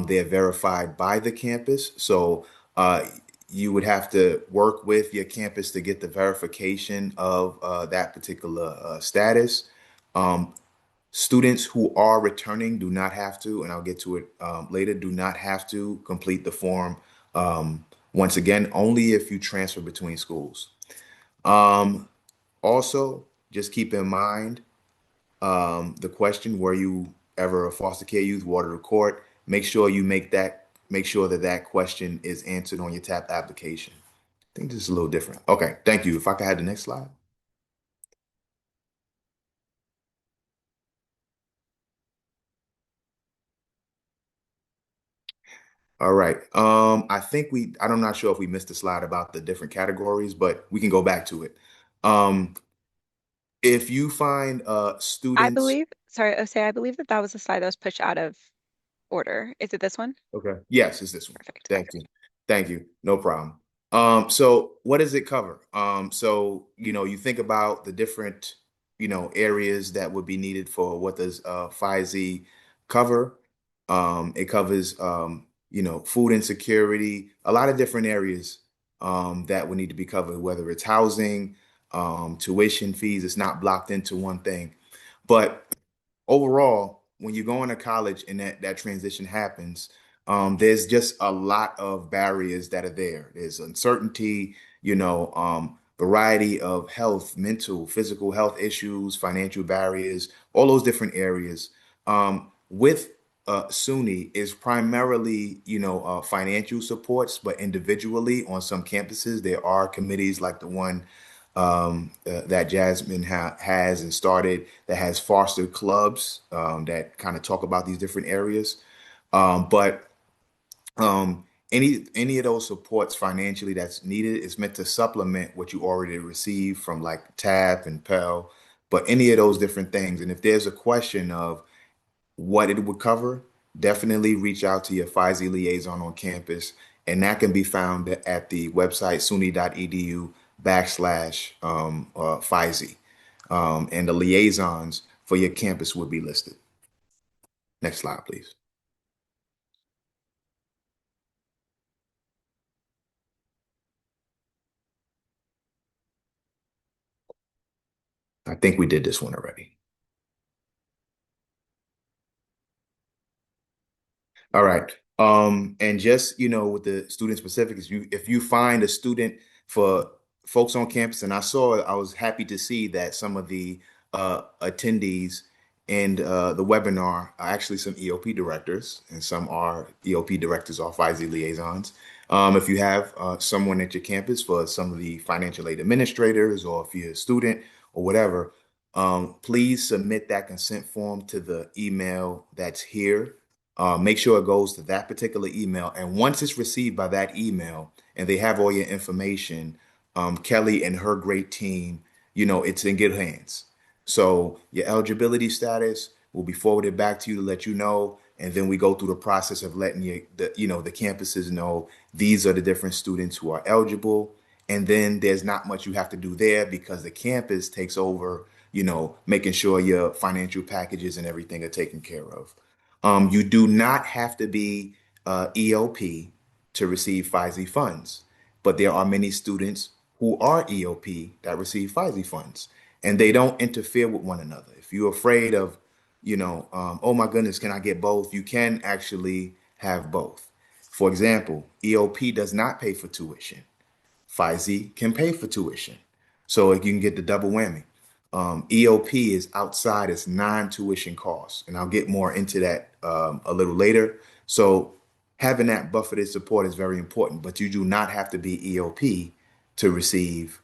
They're verified by the campus. So you would have to work with your campus to get the verification of that particular status. Students who are returning do not have to, and I'll get to it later, do not have to complete the form. Once again, only if you transfer between schools. Also, just keep in mind the question, were you ever a foster care youth, water to court? Make sure that question is answered on your TAP application. I think this is a little different. Okay, thank you. If I could have the next slide. All right. I'm not sure if we missed a slide about the different categories, but we can go back to it. If you find students. I believe that was a slide that was pushed out of order. Is it this one? Okay. Yes, it's this one. Perfect. Thank you. Thank you. No problem. So what does it cover? So, you think about the different, areas that would be needed for what does FYSA cover? It covers, food insecurity, a lot of different areas that would need to be covered, whether it's housing, tuition fees. It's not blocked into one thing. But overall, when you go into college and that transition happens, there's just a lot of barriers that are there. There's uncertainty, variety of health, mental, physical health issues, financial barriers, all those different areas. With SUNY is primarily, financial supports, but individually on some campuses, there are committees like the one that Jasmine has and started that has foster clubs that kind of talk about these different areas. But any of those supports financially that's needed is meant to supplement what you already receive from like TAP and Pell, but any of those different things. And if there's a question of what it would cover, definitely reach out to your FYSA liaison on campus, and that can be found at the website suny.edu/FYSA. And the liaisons for your campus would be listed. Next slide, please. I think we did this one already. All right. And just, with the student specifics, if you find a student for folks on campus, and I was happy to see that some of the attendees in the webinar are actually some EOP directors, and some are EOP directors or FYSA liaisons. If you have someone at your campus for some of the financial aid administrators, or if you're a student or whatever, Please submit that consent form to the email that's here. Make sure it goes to that particular email. And once it's received by that email and they have all your information, Kelly and her great team, it's in good hands. So your eligibility status will be forwarded back to you to let you know. And then we go through the process of letting the campuses know these are the different students who are eligible. And then there's not much you have to do there because the campus takes over, making sure your financial packages and everything are taken care of. You do not have to be EOP to receive FYSA funds, but there are many students who are EOP that receive FYSA funds, and they don't interfere with one another. If you're afraid of, oh my goodness, can I get both? You can actually have both. For example, EOP does not pay for tuition. FYSA can pay for tuition. So you can get the double whammy. EOP is outside its non-tuition costs, and I'll get more into that a little later. So having that buffeted support is very important, but you do not have to be EOP to receive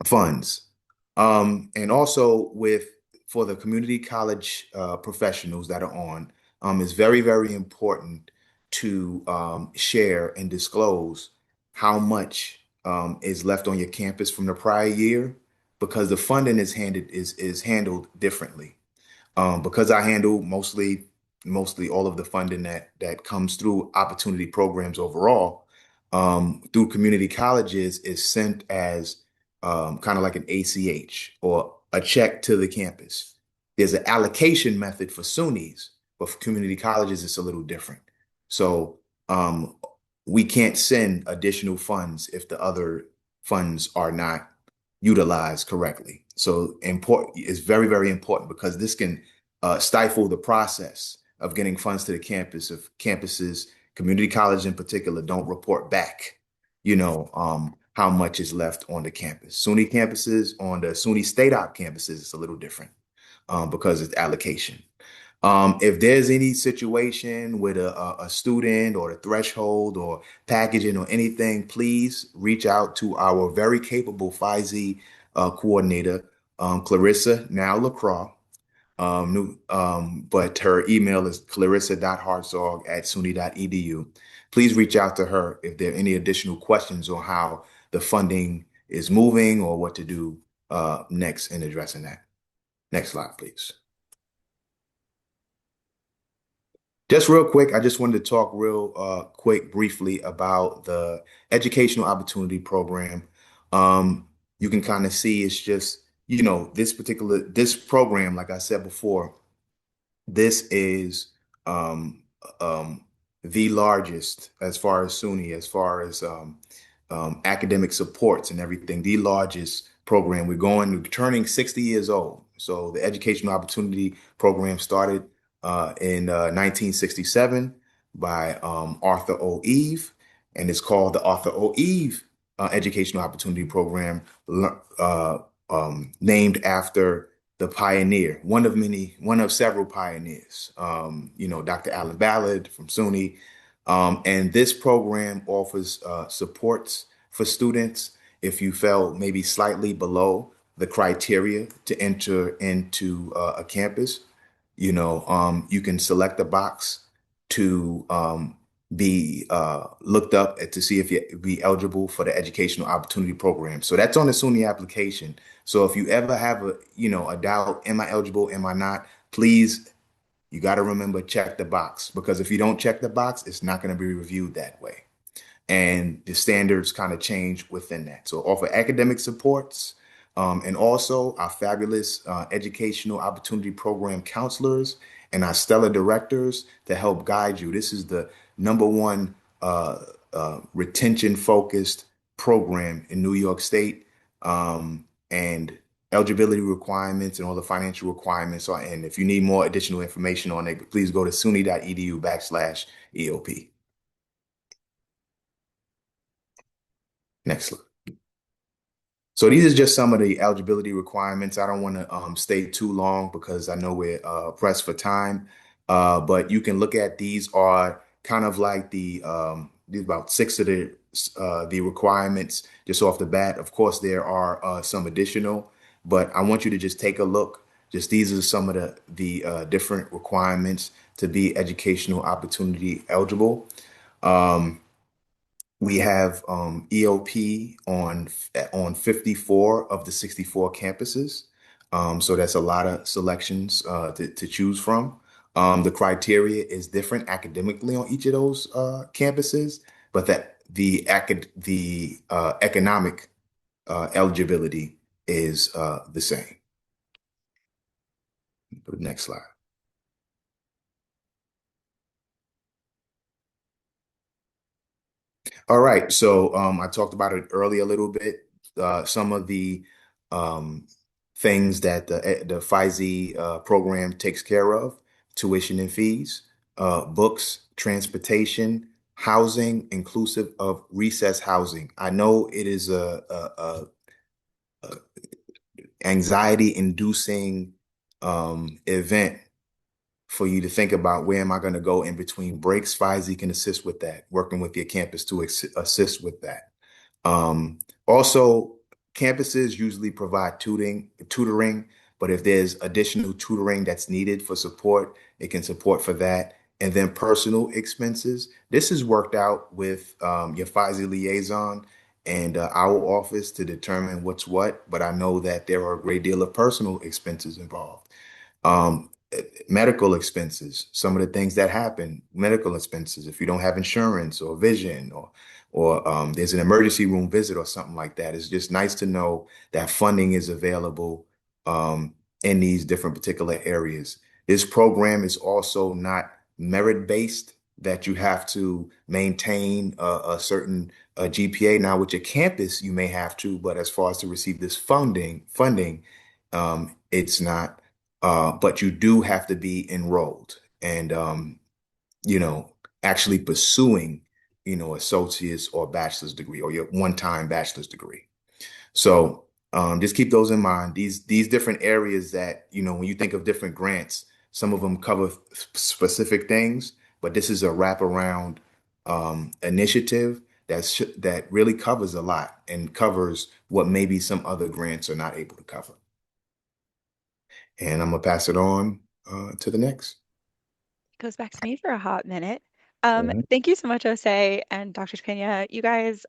funds. And also for the community college professionals that are on, it's very, very important to share and disclose how much is left on your campus from the prior year, because the funding is handled differently. Because I handle mostly all of the funding that comes through opportunity programs overall, through community colleges is sent as kind of like an ACH or a check to the campus. There's an allocation method for SUNYs, but for community colleges, it's a little different. So we can't send additional funds if the other funds are not utilized correctly. So it's very, very important because this can stifle the process of getting funds to the campus if campuses, community college in particular, don't report back, how much is left on the campus. SUNY campuses, on the SUNY state op campuses, it's a little different because it's allocation. If there's any situation with a student or the threshold or packaging or anything, please reach out to our very capable FYSA coordinator, Clarissa, now LaCroix. But her email is clarissa.hartzog@suny.edu. Please reach out to her if there are any additional questions on how the funding is moving or what to do next in addressing that. Next slide, please. Just real quick, I just wanted to talk real quick, briefly about the Educational Opportunity Program. You can kind of see it's just, this program, like I said before, this is the largest as far as SUNY, as far as academic supports and everything, the largest program. We're turning 60 years old. So the Educational Opportunity Program started in 1967 by Arthur O. Eve, and it's called the Arthur O. Eve Educational Opportunity Program, named after the pioneer, one of several pioneers, Dr. Allen Ballard from SUNY. And this program offers supports for students if you fell maybe slightly below the criteria to enter into a campus. You can select a box to be looked up to see if you be eligible for the Educational Opportunity Program. So that's on the SUNY application. So if you ever have a doubt, am I eligible, am I not? Please, you got to remember, check the box, because if you don't check the box, it's not going to be reviewed that way. And the standards kind of change within that. So offer academic supports, and also our fabulous Educational Opportunity Program counselors and our stellar directors to help guide you. This is the #1 retention-focused program in New York State, and eligibility requirements and all the financial requirements are. And if you need more additional information on it, please go to suny.edu/EOP. Next slide. So these are just some of the eligibility requirements. I don't want to stay too long because I know we're pressed for time. But you can look at these are kind of like these about 6 of the requirements just off the bat. Of course, there are some additional, but I want you to just take a look. Just these are some of the different requirements to be educational opportunity eligible. We have EOP on 54 of the 64 campuses. So that's a lot of selections to choose from. The criteria is different academically on each of those campuses, but that the economic eligibility is the same. Go to the next slide. All right, so I talked about it earlier a little bit. Some of the things that the FYSA program takes care of: tuition and fees, books, transportation, housing, inclusive of recess housing. I know it is a anxiety-inducing event for you to think about, where am I going to go in between breaks. FYSA can assist with that, working with your campus to assist with that. Also, campuses usually provide tutoring, but if there's additional tutoring that's needed for support, it can support for that. And then personal expenses. This is worked out with your FYSA liaison and our office to determine what's what, but I know that there are a great deal of personal expenses involved. Um, Medical expenses, some of the things that happen, medical expenses, if you don't have insurance or vision, or there's an emergency room visit or something like that. It's just nice to know that funding is available in these different particular areas. This program is also not merit-based, that you have to maintain a certain GPA. Now, with your campus, you may have to, but as far as to receive this funding, it's not. But you do have to be enrolled and, actually pursuing, associate's or bachelor's degree, or your one-time bachelor's degree. So just keep those in mind. These different areas that, when you think of different grants, some of them cover specific things, but this is a wraparound initiative that really covers a lot and covers what maybe some other grants are not able to cover. And I'm gonna pass it on to the next. Goes back to me for a hot minute. Mhm. Thank you so much, Jose and Dr. Pena. You guys,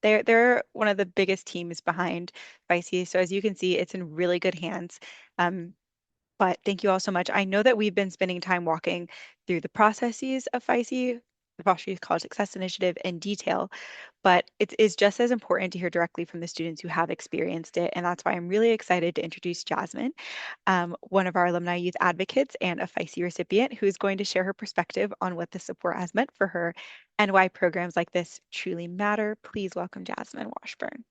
they're one of the biggest teams behind FYSA. So as you can see, it's in really good hands. But thank you all so much. I know that we've been spending time walking through the processes of FYSA, the Foster Youth College Success Initiative, in detail, but it is just as important to hear directly from the students who have experienced it. And that's why I'm really excited to introduce Jasmine, one of our alumni youth advocates and a FYSA recipient, who is going to share her perspective on what the support has meant for her and why programs like this truly matter. Please welcome Jasmine Washburn.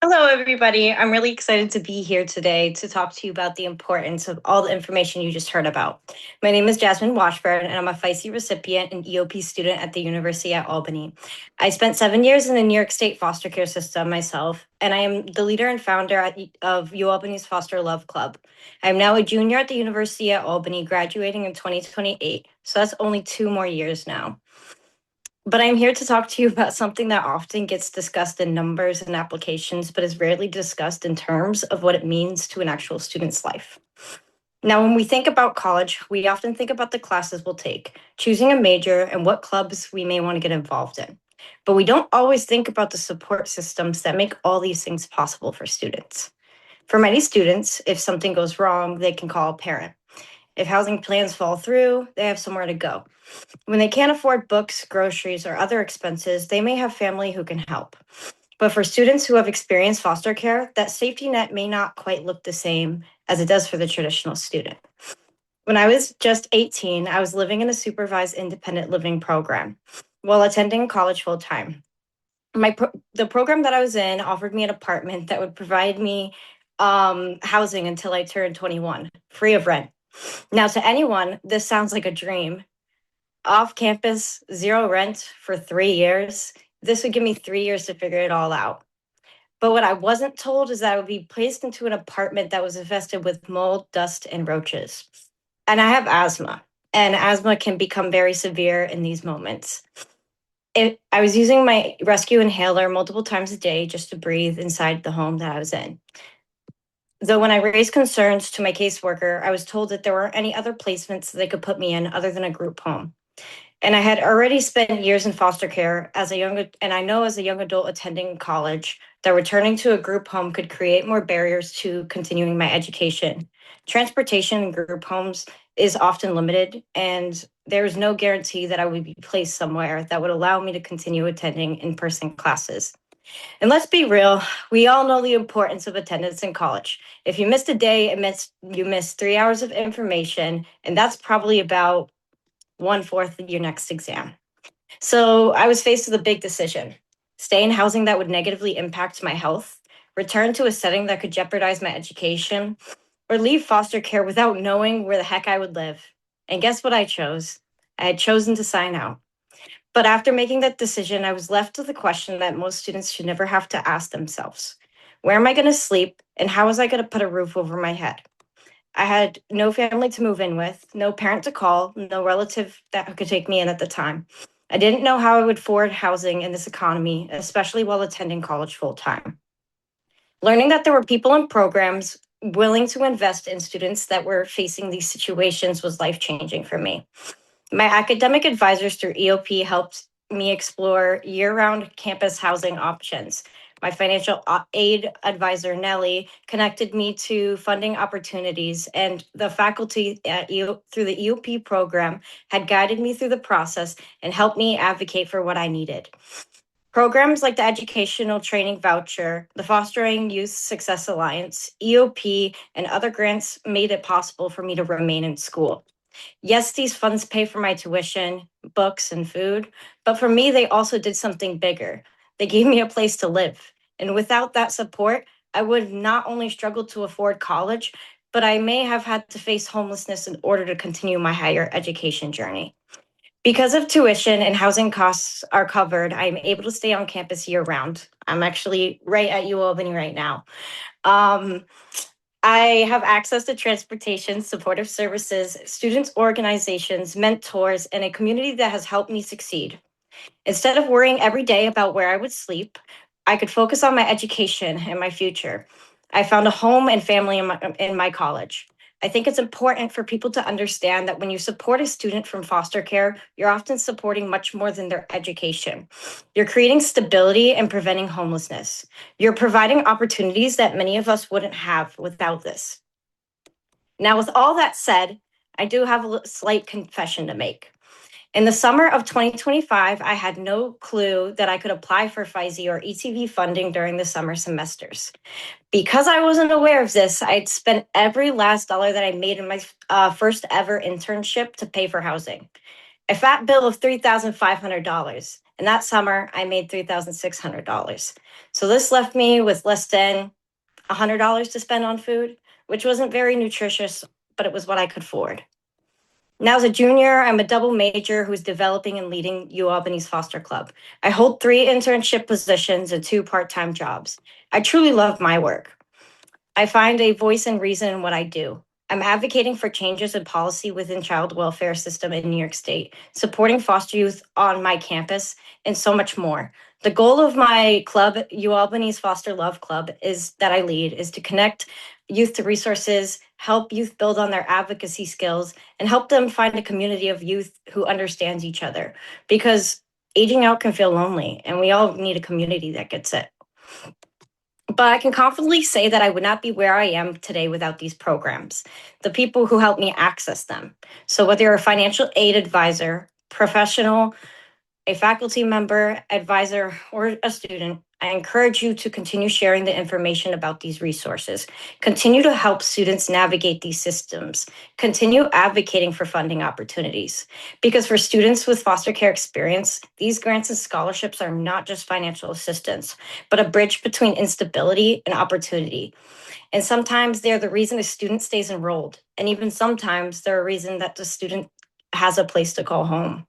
Hello, everybody. I'm really excited to be here today to talk to you about the importance of all the information you just heard about. My name is Jasmine Washburn, and I'm a FYSA recipient and EOP student at the University at Albany. I spent 7 years in the New York State foster care system myself, and I am the leader and founder of UAlbany's Foster Love Club. I'm now a junior at the University at Albany, graduating in 2028, so that's only 2 more years now. But I'm here to talk to you about something that often gets discussed in numbers and applications, but is rarely discussed in terms of what it means to an actual student's life. Now, when we think about college, we often think about the classes we'll take, choosing a major, and what clubs we may want to get involved in. But we don't always think about the support systems that make all these things possible for students. For many students, if something goes wrong, they can call a parent. If housing plans fall through, they have somewhere to go. When they can't afford books, groceries, or other expenses, they may have family who can help. But for students who have experienced foster care, that safety net may not quite look the same as it does for the traditional student. When I was just 18, I was living in a supervised independent living program while attending college full time. The program that I was in offered me an apartment that would provide me housing until I turned 21, free of rent. Now, to anyone, this sounds like a dream. Off campus, zero rent for 3 years. This would give me 3 years to figure it all out. But what I wasn't told is that I would be placed into an apartment that was infested with mold, dust, and roaches. And I have asthma, and asthma can become very severe in these moments. I was using my rescue inhaler multiple times a day just to breathe inside the home that I was in. Though when I raised concerns to my caseworker, I was told that there weren't any other placements that they could put me in other than a group home. And I had already spent years in foster care and I know as a young adult attending college that returning to a group home could create more barriers to continuing my education. Transportation in group homes is often limited, and there is no guarantee that I would be placed somewhere that would allow me to continue attending in-person classes. And let's be real, we all know the importance of attendance in college. If you missed a day, you missed 3 hours of information, and that's probably about 1/4 of your next exam. So I was faced with a big decision: stay in housing that would negatively impact my health, return to a setting that could jeopardize my education, or leave foster care without knowing where the heck I would live. And guess what I chose? I had chosen to sign out. But after making that decision, I was left with the question that most students should never have to ask themselves: where am I going to sleep, and how was I going to put a roof over my head? I had no family to move in with, no parent to call, no relative that could take me in at the time. I didn't know how I would afford housing in this economy, especially while attending college full time. Learning that there were people and programs willing to invest in students that were facing these situations was life-changing for me. My academic advisors through EOP helped me explore year-round campus housing options. My financial aid advisor, Nellie, connected me to funding opportunities, and the faculty through the EOP program had guided me through the process and helped me advocate for what I needed. Programs like the Educational Training Voucher, the Fostering Youth Success Alliance, EOP, and other grants made it possible for me to remain in school. Yes, these funds pay for my tuition, books, and food, but for me, they also did something bigger. They gave me a place to live. And without that support, I would not only struggle to afford college, but I may have had to face homelessness in order to continue my higher education journey. Because of tuition and housing costs are covered, I'm able to stay on campus year round. I'm actually right at UAlbany right now. I have access to transportation, supportive services, students' organizations, mentors, and a community that has helped me succeed. Instead of worrying every day about where I would sleep, I could focus on my education and my future. I found a home and family in my college. I think it's important for people to understand that when you support a student from foster care, you're often supporting much more than their education. You're creating stability and preventing homelessness. You're providing opportunities that many of us wouldn't have without this. Now, with all that said, I do have a slight confession to make. In the summer of 2025, I had no clue that I could apply for FYSA or ETV funding during the summer semesters. Because I wasn't aware of this, I'd spent every last dollar that I made in my first ever internship to pay for housing. A fat bill of $3,500. And that summer, I made $3,600. So this left me with less than $100 to spend on food, which wasn't very nutritious, but it was what I could afford. Now, as a junior, I'm a double major who's developing and leading UAlbany's Foster Club. I hold 3 internship positions and 2 part-time jobs. I truly love my work. I find a voice and reason in what I do. I'm advocating for changes in policy within child welfare system in New York State, supporting foster youth on my campus, and so much more. The goal of my club, UAlbany's Foster Love Club, is that I lead, is to connect youth to resources, help youth build on their advocacy skills, and help them find a community of youth who understands each other. Because aging out can feel lonely, and we all need a community that gets it. But I can confidently say that I would not be where I am today without these programs, the people who help me access them. So whether you're a financial aid advisor, professional, a faculty member, advisor, or a student, I encourage you to continue sharing the information about these resources. Continue to help students navigate these systems. Continue advocating for funding opportunities. Because for students with foster care experience, these grants and scholarships are not just financial assistance, but a bridge between instability and opportunity. And sometimes they're the reason a student stays enrolled. And even sometimes they're a reason that the student has a place to call home.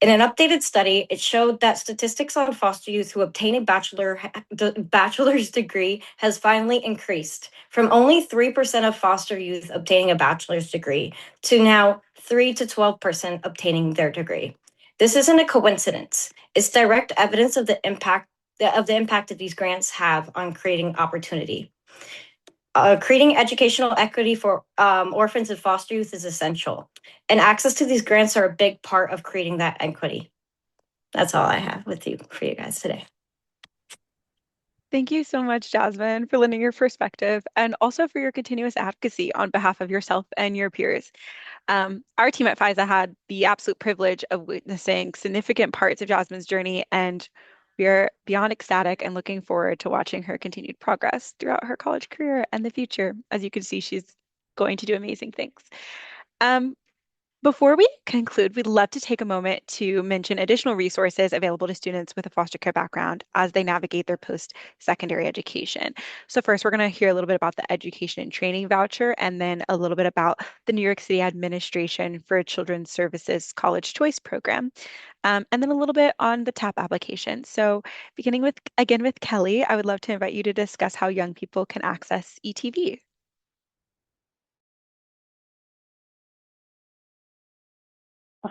In an updated study, it showed that statistics on foster youth who obtain a bachelor's degree has finally increased from only 3% of foster youth obtaining a bachelor's degree to now 3 to 12% obtaining their degree. This isn't a coincidence. It's direct evidence of the impact that these grants have on creating opportunity. Creating educational equity for orphans and foster youth is essential, and access to these grants are a big part of creating that equity. That's all I have for you guys today. Thank you so much, Jasmine, for lending your perspective and also for your continuous advocacy on behalf of yourself and your peers. Our team at FYSA had the absolute privilege of witnessing significant parts of Jasmine's journey, and we are beyond ecstatic and looking forward to watching her continued progress throughout her college career and the future. As you can see, she's going to do amazing things. Before we conclude, we'd love to take a moment to mention additional resources available to students with a foster care background as they navigate their post-secondary education. So first, we're going to hear a little bit about the education and training voucher, and then a little bit about the New York City Administration for Children's Services College Choice Program, and then a little bit on the TAP application. So beginning with Kelly, I would love to invite you to discuss how young people can access ETV.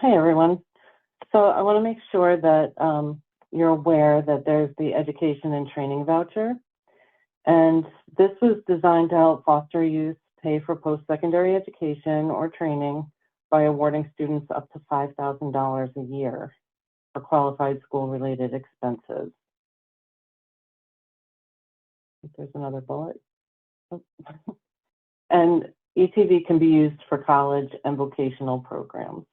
Hi, everyone. So I want to make sure that you're aware that there's the education and training voucher. And this was designed to help foster youth pay for post-secondary education or training by awarding students up to $5,000 a year for qualified school-related expenses. There's another bullet. And ETV can be used for college and vocational programs.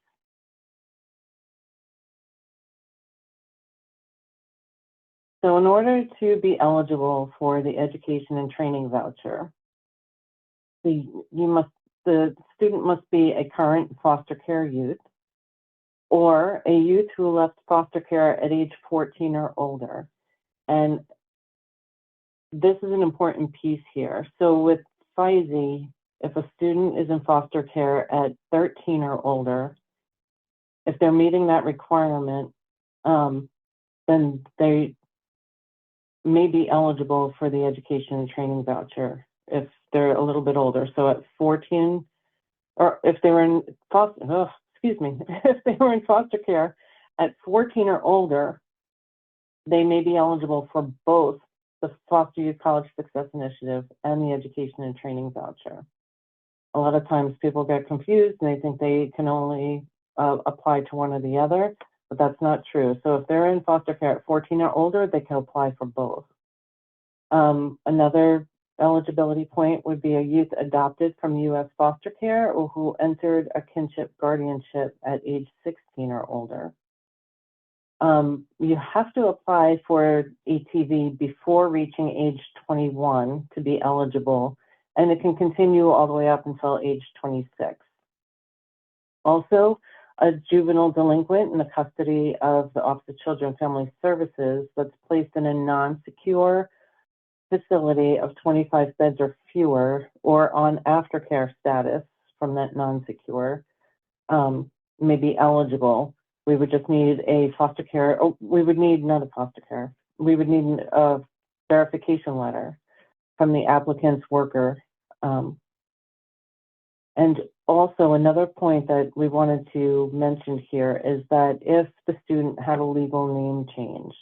So in order to be eligible for the education and training voucher, the student must be a current foster care youth or a youth who left foster care at age 14 or older. And this is an important piece here. So with FYSA, if a student is in foster care at 13 or older, if they're meeting that requirement, then they may be eligible for the education and training voucher if they're a little bit older. So at 14, or if they were in foster, if they were in foster care at 14 or older, they may be eligible for both the Foster Youth College Success Initiative and the education and training voucher. A lot of times people get confused and they think they can only apply to one or the other, but that's not true. So if they're in foster care at 14 or older, they can apply for both. Another eligibility point would be a youth adopted from U.S. foster care or who entered a kinship guardianship at age 16 or older. You have to apply for ETV before reaching age 21 to be eligible, and it can continue all the way up until age 26. Also, a juvenile delinquent in the custody of the Office of Children and Family Services that's placed in a non-secure facility of 25 beds or fewer, or on aftercare status from that non-secure, may be eligible. We would just need a foster care, we would need not a foster care, we would need a verification letter from the applicant's worker. And also another point that we wanted to mention here is that if the student had a legal name change,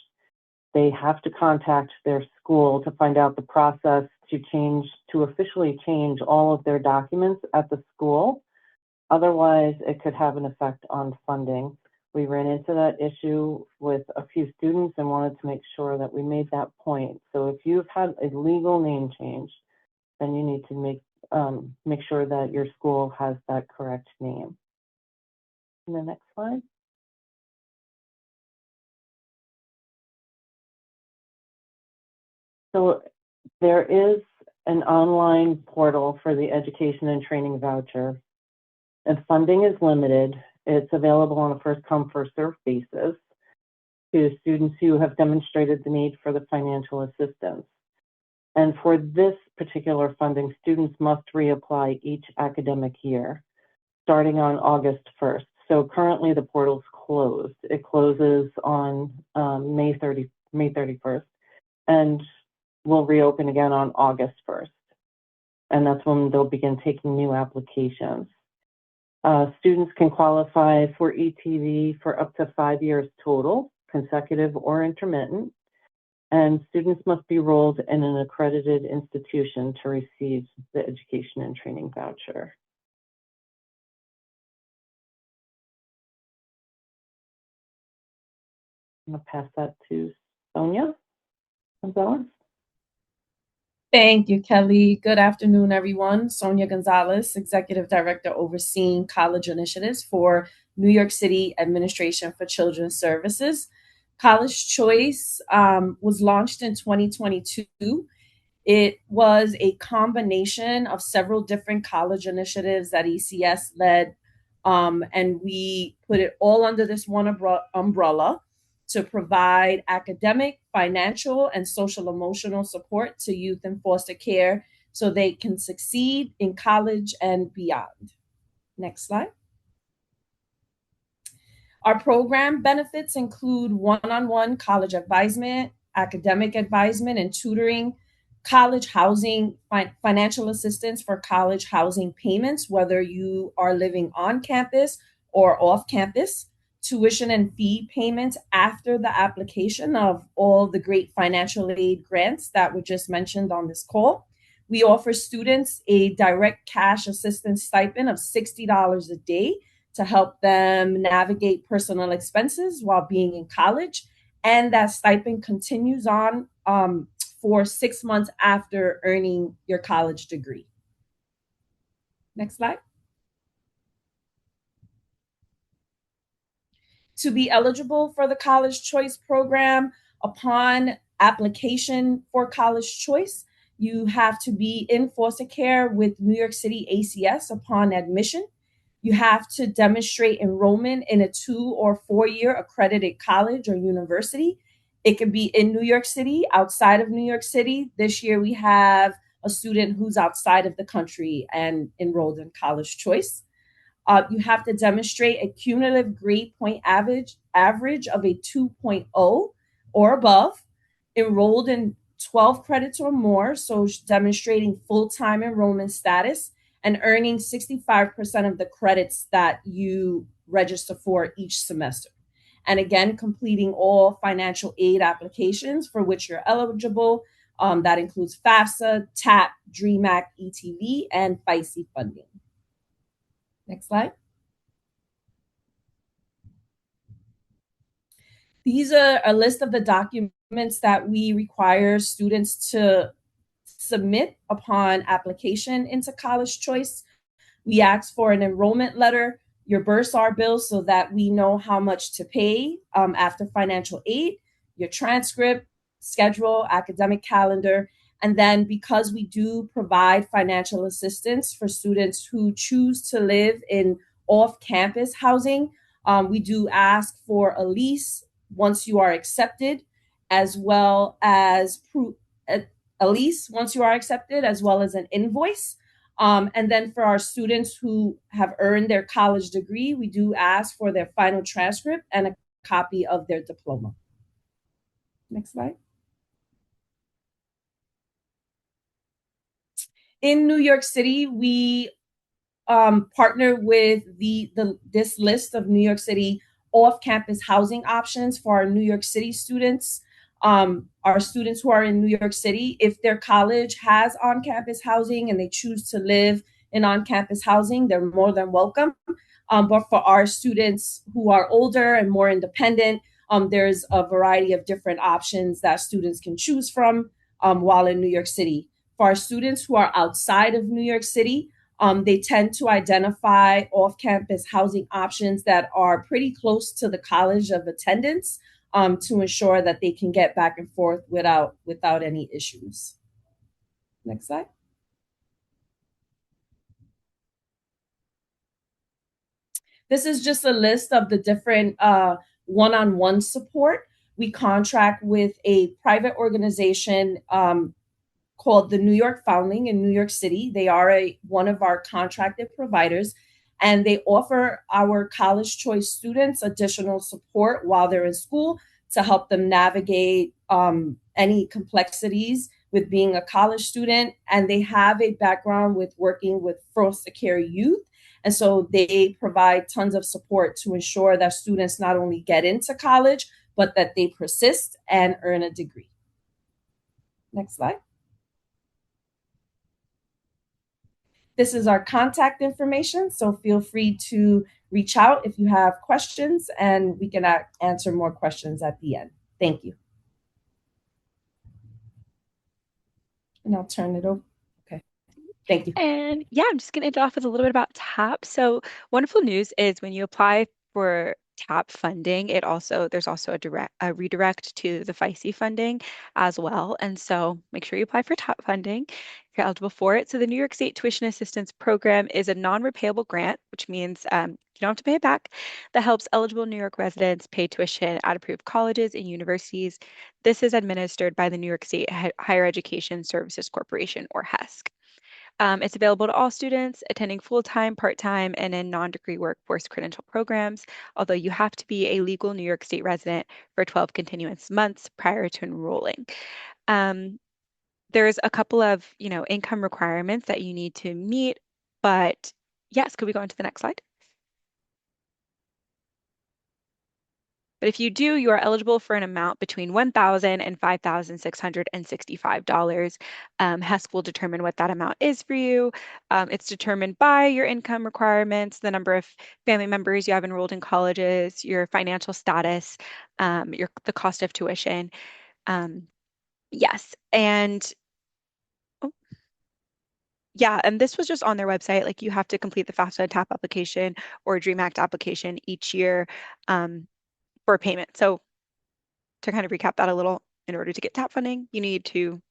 they have to contact their school to find out the process to officially change all of their documents at the school. Otherwise, it could have an effect on funding. We ran into that issue with a few students and wanted to make sure that we made that point. So if you've had a legal name change, then you need to make sure that your school has that correct name. And the next slide. So there is an online portal for the education and training voucher. If funding is limited, it's available on a first-come, first-served basis to students who have demonstrated the need for the financial assistance. And for this particular funding, students must reapply each academic year, starting on August 1st. So currently the portal's closed. It closes on May 31st, and will reopen again on August 1st. And that's when they'll begin taking new applications. Students can qualify for ETV for up to 5 years total, consecutive or intermittent, and students must be enrolled in an accredited institution to receive the education and training voucher. I'm going to pass that to Sonia Gonzalez. Thank you, Kelly. Good afternoon, everyone. Sonia Gonzalez, Executive Director overseeing college initiatives for New York City Administration for Children's Services. College Choice was launched in 2022. It was a combination of several different college initiatives that ECS led, and we put it all under this one umbrella to provide academic, financial, and social emotional support to youth in foster care so they can succeed in college and beyond. Next slide. Our program benefits include one-on-one college advisement, academic advisement and tutoring, college housing, financial assistance for college housing payments, whether you are living on campus or off campus, tuition and fee payments after the application of all the great financial aid grants that were just mentioned on this call. We offer students a direct cash assistance stipend of $60 a day to help them navigate personal expenses while being in college. And that stipend continues on for 6 months after earning your college degree. Next slide. To be eligible for the College Choice program, upon application for College Choice, you have to be in foster care with New York City ACS upon admission. You have to demonstrate enrollment in a 2 or 4 year accredited college or university. It can be in New York City, outside of New York City. This year we have a student who's outside of the country and enrolled in College Choice. You have to demonstrate a cumulative grade point average of a 2.0 or above, enrolled in 12 credits or more, so demonstrating full-time enrollment status, and earning 65% of the credits that you register for each semester. And again, completing all financial aid applications for which you're eligible. That includes FAFSA, TAP, DREAM Act, ETV, and FYSA funding. Next slide. These are a list of the documents that we require students to submit upon application into College Choice. We ask for an enrollment letter, your bursar bill so that we know how much to pay after financial aid, your transcript, schedule, academic calendar, and then because we do provide financial assistance for students who choose to live in off-campus housing, we do ask for a lease once you are accepted, as well as a lease once you are accepted, as well as an invoice. And then for our students who have earned their college degree, we do ask for their final transcript and a copy of their diploma. Next slide. In New York City, we partner with this list of New York City off-campus housing options for our New York City students. Our students who are in New York City, if their college has on-campus housing and they choose to live in on-campus housing, they're more than welcome. But for our students who are older and more independent, there's a variety of different options that students can choose from while in New York City. For our students who are outside of New York City, they tend to identify off-campus housing options that are pretty close to the college of attendance to ensure that they can get back and forth without any issues. Next slide. This is just a list of the different one-on-one support. We contract with a private organization called the New York Foundling in New York City. They are one of our contracted providers, and they offer our College Choice students additional support while they're in school to help them navigate any complexities with being a college student. And they have a background with working with foster care youth And so they provide tons of support to ensure that students not only get into college, but that they persist and earn a degree. Next slide. This is our contact information, so feel free to reach out if you have questions, and we can answer more questions at the end. Thank you. And I'll turn it over. Okay, thank you. And yeah, I'm just going to end off with a little bit about TAP. So wonderful news is when you apply for TAP funding, there's also a redirect to the FYSA funding as well. And so make sure you apply for TAP funding if you're eligible for it. So the New York State Tuition Assistance Program is a non-repayable grant, which means you don't have to pay it back, that helps eligible New York residents pay tuition at approved colleges and universities. This is administered by the New York State Higher Education Services Corporation, or HESC. It's available to all students attending full-time, part-time, and in non-degree workforce credential programs, although you have to be a legal New York State resident for 12 continuous months prior to enrolling. There's a couple of, income requirements that you need to meet, but yes, could we go on to the next slide? But if you do, you are eligible for an amount between $1,000 and $5,665. HESC will determine what that amount is for you. It's determined by your income requirements, the number of family members you have enrolled in colleges, your financial status, the cost of tuition. Yes, and yeah, and this was just on their website. Like, you have to complete the FAFSA TAP application or DREAM Act application each year for payment. So to kind of recap that a little, in order to get TAP funding, you need to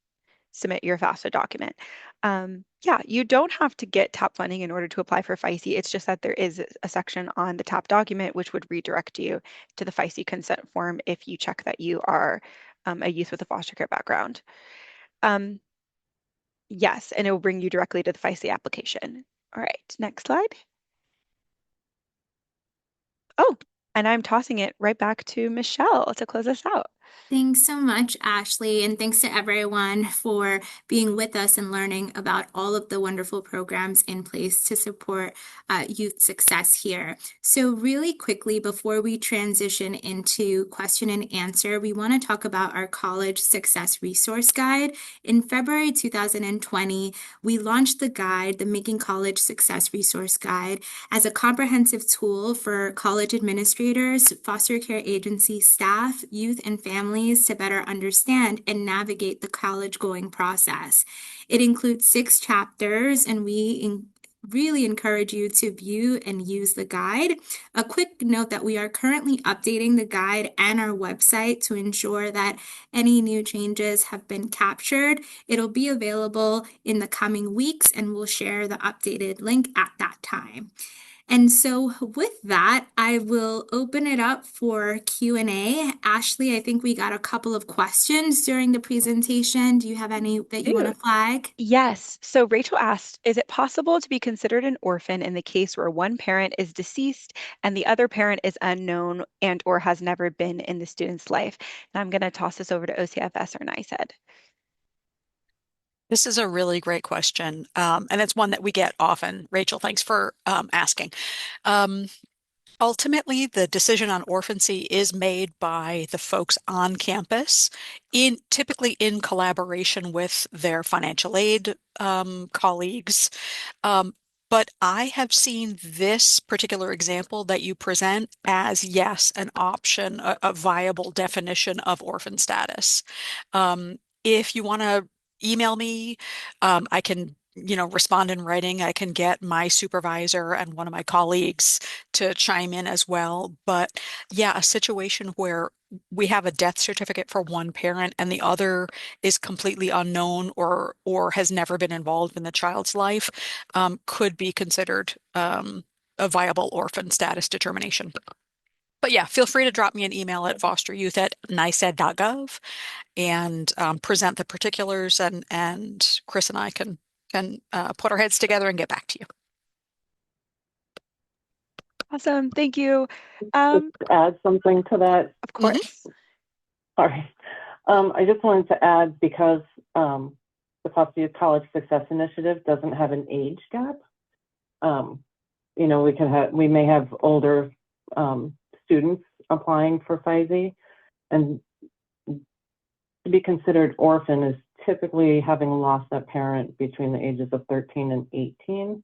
submit your FAFSA document. Yeah, you don't have to get TAP funding in order to apply for FYSA. It's just that there is a section on the TAP document which would redirect you to the FYSA consent form if you check that you are a youth with a foster care background. Yes, and it will bring you directly to the FYSA application. All right, next slide. Oh, and I'm tossing it right back to Michelle to close us out. Thanks so much, Ashley, and thanks to everyone for being with us and learning about all of the wonderful programs in place to support youth success here. So really quickly, before we transition into question and answer, we want to talk about our College Success Resource Guide. In February 2020, we launched the guide, the Making College Success Resource Guide, as a comprehensive tool for college administrators, foster care agency staff, youth, and families to better understand and navigate the college-going process. It includes 6 chapters, and we really encourage you to view and use the guide. A quick note that we are currently updating the guide and our website to ensure that any new changes have been captured. It'll be available in the coming weeks, and we'll share the updated link at that time. And so with that, I will open it up for Q&A. Ashley, I think we got a couple of questions during the presentation. Do you have any that you want to flag? Yes. So Rachel asked, is it possible to be considered an orphan in the case where one parent is deceased and the other parent is unknown and or has never been in the student's life? And I'm going to toss this over to OCFS or NYSED. This is a really great question, and it's one that we get often. Rachel, thanks for asking. Ultimately, the decision on orphancy is made by the folks on campus, typically in collaboration with their financial aid colleagues. But I have seen this particular example that you present as, yes, an option, a viable definition of orphan status. If you want to email me, I can respond in writing. I can get my supervisor and one of my colleagues to chime in as well. But yeah, a situation where we have a death certificate for one parent and the other is completely unknown or has never been involved in the child's life could be considered a viable orphan status determination. But yeah, feel free to drop me an email at fosteryouth@nysed.gov and present the particulars, and Chris and I can put our heads together and get back to you. Awesome. Thank you. Just to add something to that. Of course. Sorry. I just wanted to add, because the Foster Youth College Success Initiative doesn't have an age gap. you know, we may have older students applying for FYSA, and to be considered orphan is typically having lost a parent between the ages of 13 and 18.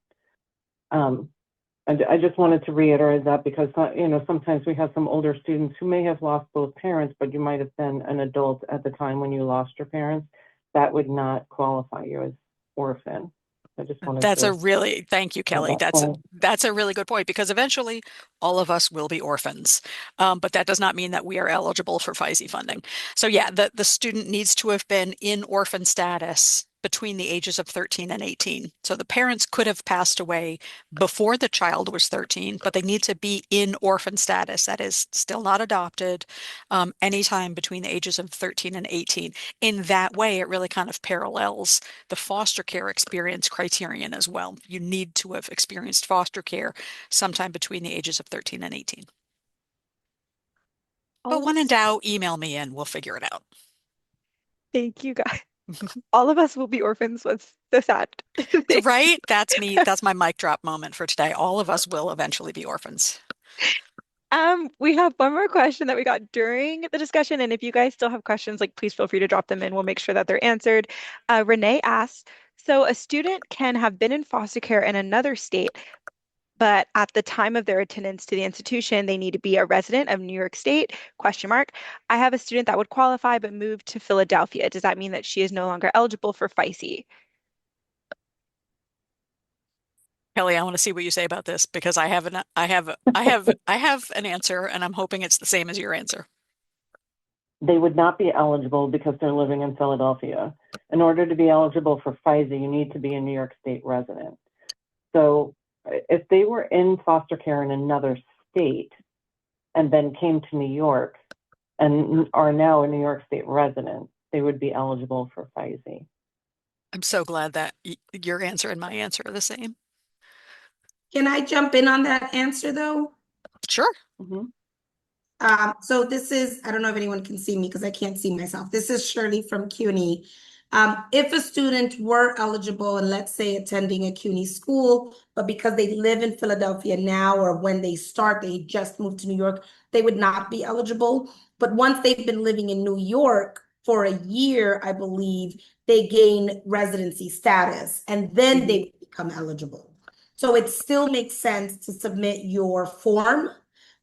I just wanted to reiterate that because, you know, sometimes we have some older students who may have lost both parents, but you might have been an adult at the time when you lost your parents. That would not qualify you as orphan. I just wanted Thank you, Kelly. That's a really good point, because eventually all of us will be orphans. But that does not mean that we are eligible for FYSA funding. So yeah, the student needs to have been in orphan status between the ages of 13 and 18. So the parents could have passed away before the child was 13, but they need to be in orphan status. That is still not adopted, anytime between the ages of 13 and 18. In that way, it really kind of parallels the foster care experience criterion as well. You need to have experienced foster care sometime between the ages of 13 and 18. But when in doubt, email me and we'll figure it out. Thank you, guys. All of us will be orphans. What's so sad. Right? That's me. That's my mic drop moment for today. All of us will eventually be orphans. We have one more question that we got during the discussion, and if you guys still have questions, like, please feel free to drop them in. We'll make sure that they're answered. Renee asks, so a student can have been in foster care in another state, but at the time of their attendance to the institution, they need to be a resident of New York State, question mark. I have a student that would qualify but moved to Philadelphia. Does that mean that she is no longer eligible for FYSA? Kelly, I want to see what you say about this, because I have an answer, and I'm hoping it's the same as your answer. They would not be eligible because they're living in Philadelphia. In order to be eligible for FYSA, you need to be a New York State resident. So if they were in foster care in another state and then came to New York and are now a New York State resident, they would be eligible for FYSA. I'm so glad that your answer and my answer are the same. Can I jump in on that answer though? Sure. Mm-hmm. So this is, I don't know if anyone can see me because I can't see myself. This is Shirley from CUNY. If a student were eligible and let's say attending a CUNY school, but because they live in Philadelphia now, or when they start, they just moved to New York, they would not be eligible. But once they've been living in New York for a year, I believe, they gain residency status and then they become eligible. So it still makes sense to submit your form.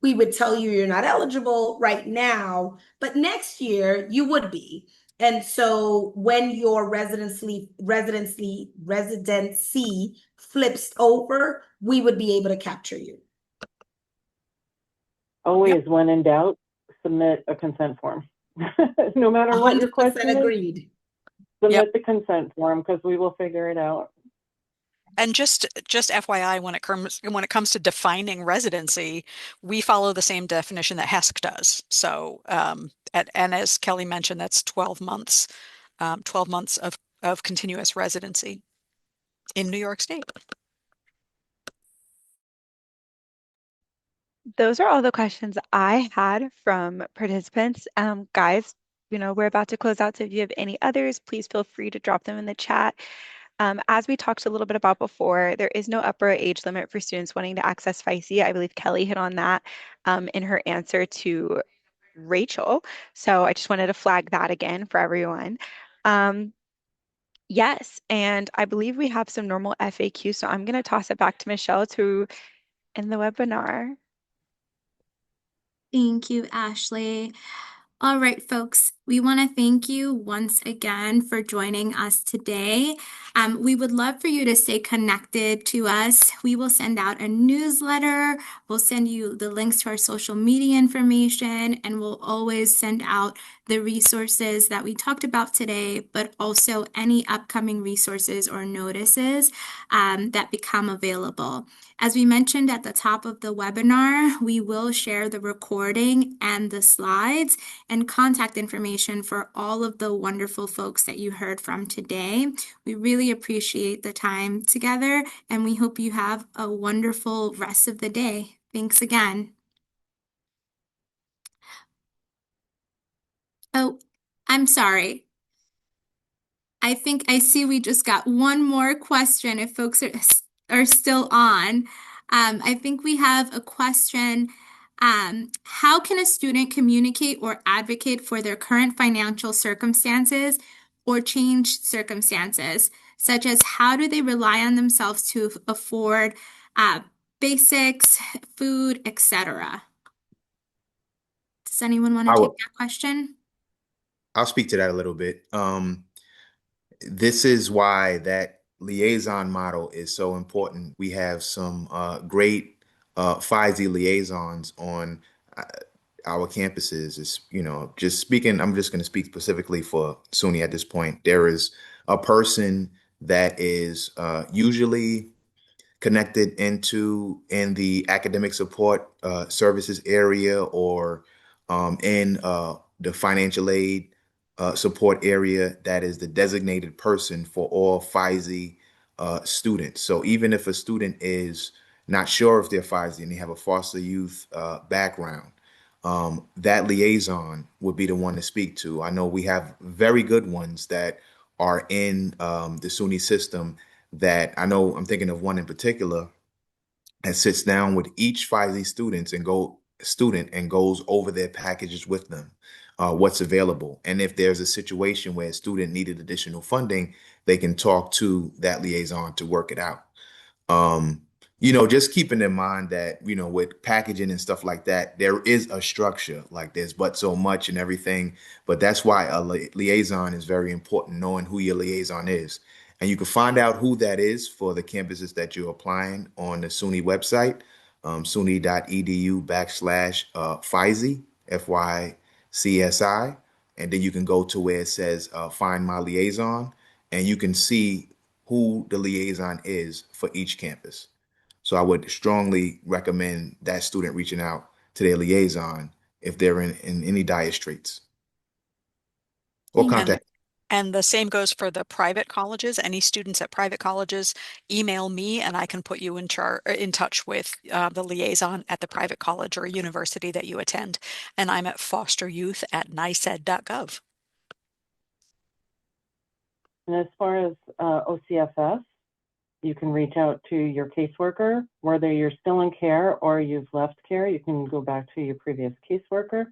We would tell you you're not eligible right now, but next year you would be. And so when your residency flips over, we would be able to capture you. Always, when in doubt, submit a consent form. No matter what your question agreed. Submit the consent form because we will figure it out. And just FYI, when it comes to defining residency, we follow the same definition that HESC does. So, and as Kelly mentioned, that's 12 months, 12 months of continuous residency in New York State. Those are all the questions I had from participants. Guys, you know, we're about to close out, so if you have any others, please feel free to drop them in the chat. As we talked a little bit about before, there is no upper age limit for students wanting to access FYSA. I believe Kelly hit on that in her answer to Rachel. So I just wanted to flag that again for everyone. Yes, and I believe we have some normal FAQ, so I'm going to toss it back to Michelle to end the webinar. Thank you, Ashley. All right, folks, we want to thank you once again for joining us today. We would love for you to stay connected to us. We will send out a newsletter. We'll send you the links to our social media information, and we'll always send out the resources that we talked about today, but also any upcoming resources or notices that become available. As we mentioned at the top of the webinar, we will share the recording and the slides and contact information for all of the wonderful folks that you heard from today. We really appreciate the time together, and we hope you have a wonderful rest of the day. Thanks again. Oh, I'm sorry. I think I see we just got one more question if folks are still on. I think we have a question. How can a student communicate or advocate for their current financial circumstances or changed circumstances, such as how do they rely on themselves to afford basics, food, etc.? Does anyone want to I take will, that question? I'll speak to that a little bit. This is why that liaison model is so important. We have some great FYSA liaisons on uh, our campuses. Is just speaking. I'm just going to speak specifically for SUNY at this point. There is a person that is usually connected in the academic support services area or in the financial aid support area that is the designated person for all FYSE students. So even if a student is not sure if they're FYSE and they have a foster youth background, that liaison would be the one to speak to. I know we have very good ones that are in the SUNY system that I know I'm thinking of one in particular that sits down with each FISE student and goes over their packages with them, what's available. And if there's a situation where a student needed additional funding, they can talk to that liaison to work it out. Um, just keeping in mind that, with packaging and stuff like that, there is a structure, like there's but so much and everything. But that's why a liaison is very important, knowing who your liaison is. And you can find out who that is for the campuses that you're applying on the SUNY website, suny.edu/FYSI, FYCSI. And then you can go to where it says find my liaison, and you can see who the liaison is for each campus. So I would strongly recommend that student reaching out to their liaison if they're in any dire straits or Thank you. contact. And the same goes for the private colleges. Any students at private colleges, email me and I can put you in touch with the liaison at the private college or university that you attend. And I'm at fosteryouth@nysed.gov. And as far as OCFS, you can reach out to your caseworker, whether you're still in care or you've left care. You can go back to your previous caseworker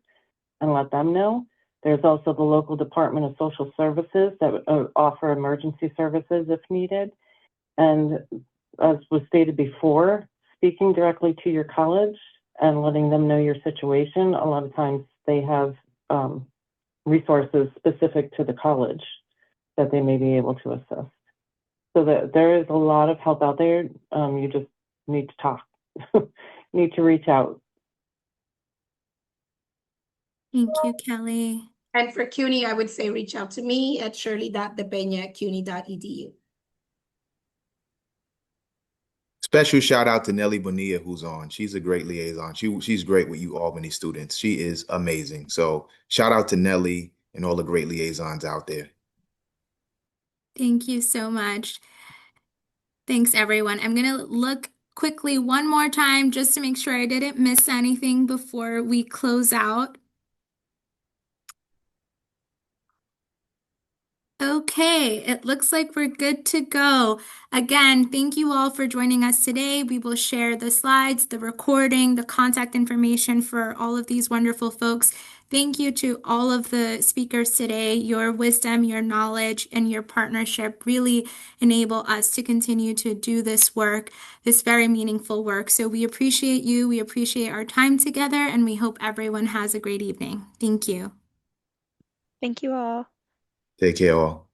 and let them know. There's also the local Department of Social Services that offer emergency services if needed. And as was stated before, speaking directly to your college and letting them know your situation. A lot of times they have resources specific to the college that they may be able to assist. So that there is a lot of help out there. You just need to talk, need to reach out. Thank you, Kelly. And for CUNY, I would say reach out to me at shirley.depena@cuny.edu. Special shout out to Nelly Bonilla, who's on. She's a great liaison. She's great with you Albany students. She is amazing. So shout out to Nelly and all the great liaisons out there. Thank you so much. Thanks, everyone. I'm going to look quickly one more time just to make sure I didn't miss anything before we close out. Okay, it looks like we're good to go. Again, thank you all for joining us today. We will share the slides, the recording, the contact information for all of these wonderful folks. Thank you to all of the speakers today. Your wisdom, your knowledge, and your partnership really enable us to continue to do this work, this very meaningful work. So we appreciate you. We appreciate our time together, and we hope everyone has a great evening. Thank you. Thank you all. Take care all.